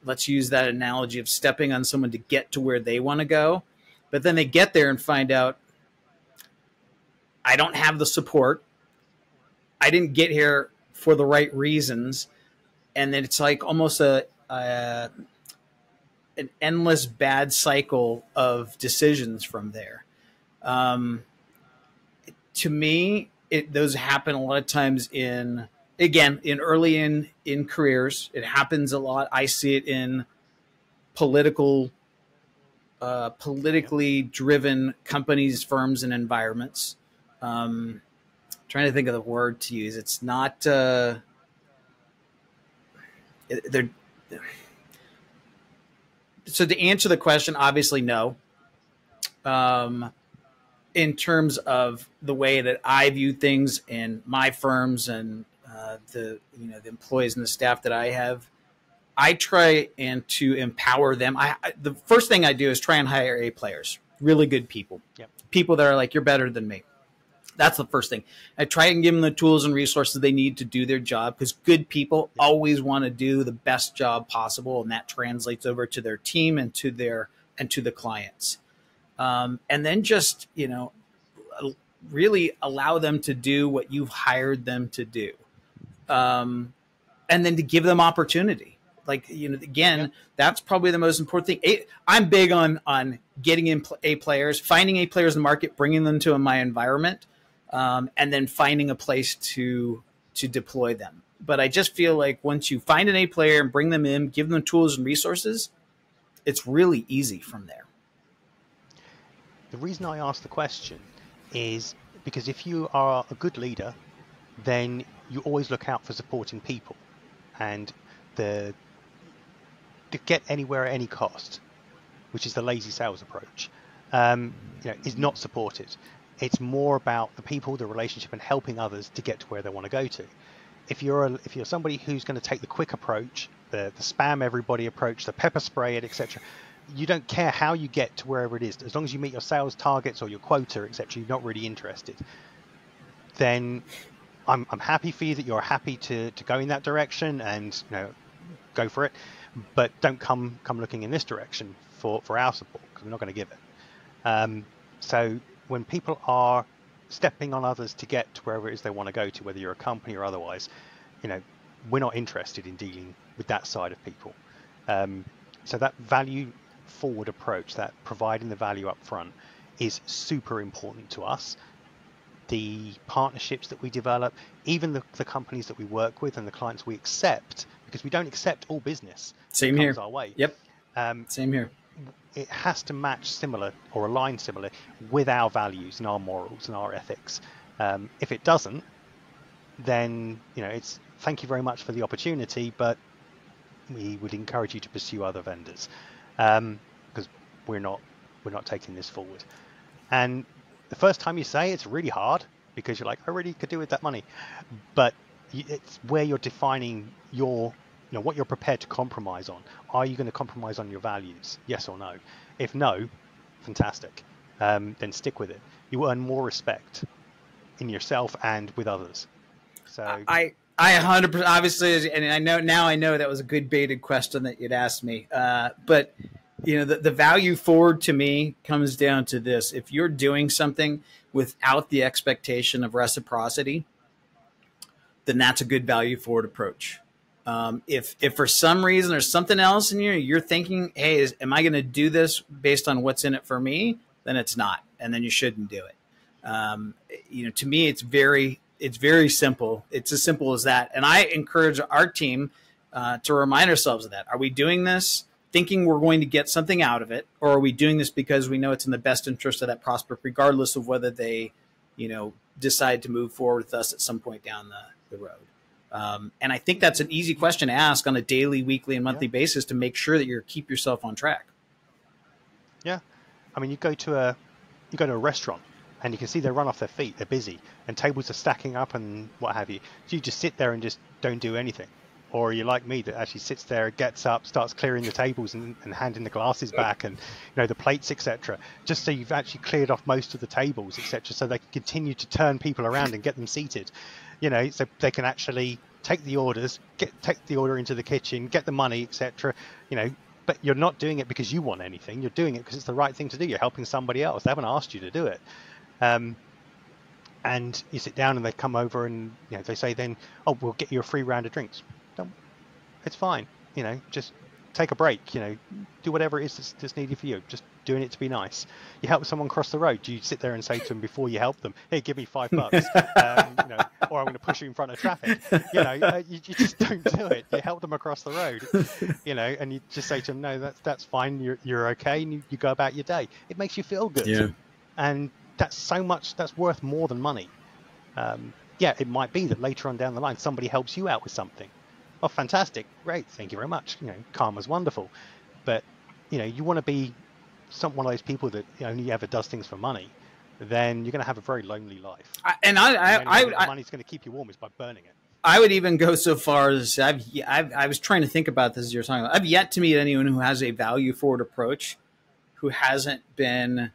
S1: let's use that analogy of stepping on someone to get to where they want to go. But then they get there and find out, I don't have the support. I didn't get here for the right reasons. And then it's like almost an endless bad cycle of decisions from there. To me, those happen a lot of times in early in careers. It happens a lot. I see it in politically driven companies, firms, and environments. Trying to think of the word to use. It's not. They're. So to answer the question, obviously no. In terms of the way that I view things in my firms and the employees and the staff that I have, I try to empower them. The first thing I do is try and hire A players, really good people, people that are like, you're better than me. That's the first thing. I try and give them the tools and resources they need to do their job, because good people always want to do the best job possible, and that translates over to their team and to the clients. And then just, really allow them to do what you've hired them to do. And then to give them opportunity. Like, that's probably the most important thing. I'm big on getting in A players, finding A players in the market, bringing them to my environment, and then finding a place to deploy them. But I just feel like once you find an A player and bring them in, give them tools and resources, it's really easy from there.
S2: The reason I asked the question is because if you are a good leader, then you always look out for supporting people, and to get anywhere at any cost, which is the lazy sales approach, is not supported. It's more about the people, the relationship, and helping others to get to where they want to go to. If you're somebody who's going to take the quick approach, the spam everybody approach, the pepper spray it, etc., you don't care how you get to wherever it is, as long as you meet your sales targets or your quota, etc., you're not really interested. Then I'm happy for you that you're happy to go in that direction and go for it, but don't come looking in this direction for our support, because we're not going to give it. So when people are stepping on others to get to wherever it is they want to go to, whether you're a company or otherwise, we're not interested in dealing with that side of people. So that value forward approach, that providing the value up front, is super important to us. The partnerships that we develop, even the companies that we work with and the clients we accept, because we don't accept all business
S1: Same
S2: that
S1: here.
S2: comes our way.
S1: Yep. Same here.
S2: It has to match similar or align similar with our values and our morals and our ethics. If it doesn't, then it's thank you very much for the opportunity, but we would encourage you to pursue other vendors, because we're not taking this forward. And the first time you say it's really hard, because you're like, I really could do with that money, but it's where you're defining your what you're prepared to compromise on. Are you going to compromise on your values? Yes or no? If no, fantastic. Then stick with it. You earn more respect in yourself and with others. So
S1: I 100%, obviously, and I know that was a good baited question that you'd asked me. But the value forward to me comes down to this: if you're doing something without the expectation of reciprocity, then that's a good value forward approach. If for some reason there's something else in you're thinking, hey, am I going to do this based on what's in it for me? Then it's not, and then you shouldn't do it. To me, it's very simple. It's as simple as that. And I encourage our team to remind ourselves of that. Are we doing this thinking we're going to get something out of it, or are we doing this because we know it's in the best interest of that prospect, regardless of whether they, decide to move forward with us at some point down the road? And I think that's an easy question to ask on a daily, weekly, and monthly basis to make sure that you keep yourself on track.
S2: Yeah, I mean, you go to a restaurant and you can see they run off their feet. They're busy and tables are stacking up and what have you. So you just sit there and just don't do anything. Or you're like me that actually sits there, gets up, starts clearing the tables and handing the glasses back and the plates, etc. Just so you've actually cleared off most of the tables, etc. So they can continue to turn people around and get them seated. So they can actually take the orders, take the order into the kitchen, get the money, etc. You know, but you're not doing it because you want anything. You're doing it because it's the right thing to do. You're helping somebody else. They haven't asked you to do it. And you sit down and they come over and, you know, they say then, oh, we'll get you a free round of drinks. Don't, it's fine. You know, just take a break, you know, do whatever it is that's needed for you. Just doing it to be nice. You help someone cross the road. Do you sit there and say to them before you help them, hey, give me $5, you know, or I'm going to push you in front of traffic. You know, you just don't do it. You help them across the road, you know, and you just say to them, no, that's fine. You're okay. And you go about your day. It makes you feel good.
S1: Yeah.
S2: And that's so much, that's worth more than money. Yeah, it might be that later on down the line, somebody helps you out with something. Oh, fantastic. Great. Thank you very much. You know, karma's wonderful. But, you know, you want to be one of those people that only ever does things for money, then you're going to have a very lonely life. Money's going to keep you warm is by burning it.
S1: I would even go so far as I was trying to think about this as you're talking about. I've yet to meet anyone who has a value forward approach who hasn't been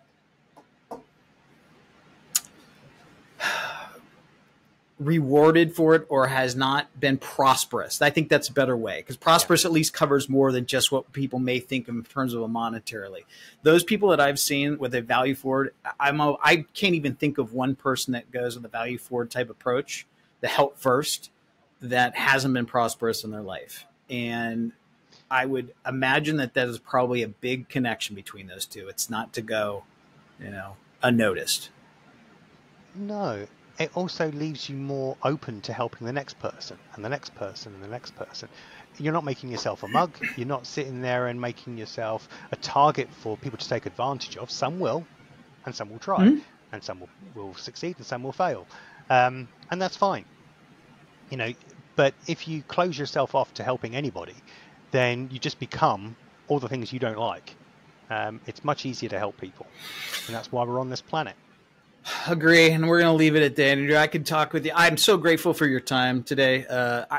S1: rewarded for it or has not been prosperous. I think that's a better way, because prosperous at least covers more than just what people may think in terms of a monetarily. Those people that I've seen with a value forward, I can't even think of one person that goes with a value forward type approach, the help first, that hasn't been prosperous in their life. And I would imagine that is probably a big connection between those two. It's not to go, you know, unnoticed.
S2: No. It also leaves you more open to helping the next person and the next person and the next person. You're not making yourself a mug. You're not sitting there and making yourself a target for people to take advantage of. Some will, and some will try, and some will succeed, and some will fail. And that's fine. You know, but if you close yourself off to helping anybody, then you just become all the things you don't like. It's much easier to help people, and that's why we're on this planet.
S1: Agree, and we're going to leave it at that. Andrew, I could talk with you. I'm so grateful for your time today.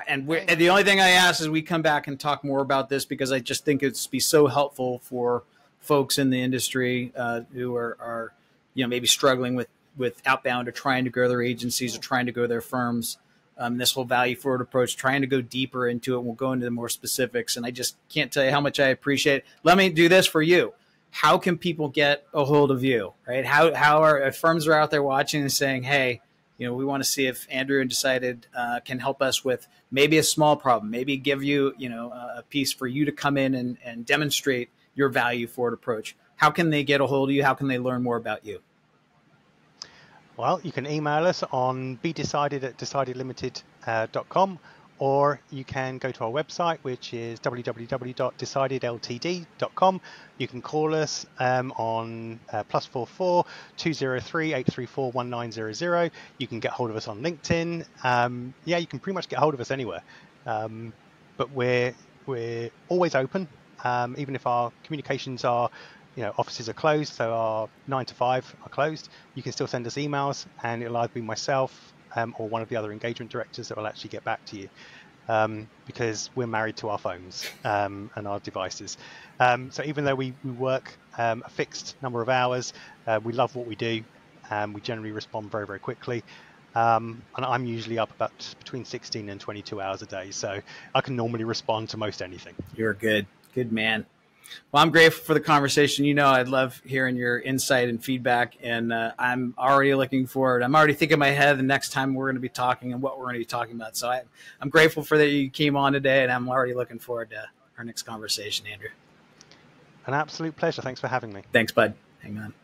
S1: And the only thing I ask is we come back and talk more about this, because I just think it'd be so helpful for folks in the industry who are maybe struggling with outbound or trying to grow their agencies or trying to grow their firms. This whole value forward approach, trying to go deeper into it. We'll go into the more specifics, and I just can't tell you how much I appreciate it. Let me do this for you. How can people get a hold of you, right? If firms are out there watching and saying, hey, we want to see if Andrew and Decided can help us with maybe a small problem, maybe give you, a piece for you to come in and demonstrate your value forward approach. How can they get a hold of you? How can they learn more about you?
S2: Well, you can email us on bedecided@decidedlimited.com, or you can go to our website, which is www.decidedltd.com. You can call us on +44 203 834 1900. You can get hold of us on LinkedIn. You can pretty much get hold of us anywhere. But we're always open, even if our communications are, offices are closed, so our 9 to 5 are closed. You can still send us emails, and it'll either be myself or one of the other engagement directors that will actually get back to you, because we're married to our phones and our devices. So even though we work a fixed number of hours, we love what we do, and we generally respond very, very quickly. And I'm usually up about between 16 and 22 hours a day, so I can normally respond to most anything.
S1: You're good man. Well, I'm grateful for the conversation. I love hearing your insight and feedback, and I'm already looking forward. I'm already thinking in my head the next time we're going to be talking and what we're going to be talking about. So I'm grateful for that you came on today, and I'm already looking forward to our next conversation, Andrew.
S2: An absolute pleasure. Thanks for having me.
S1: Thanks, bud. Hang on.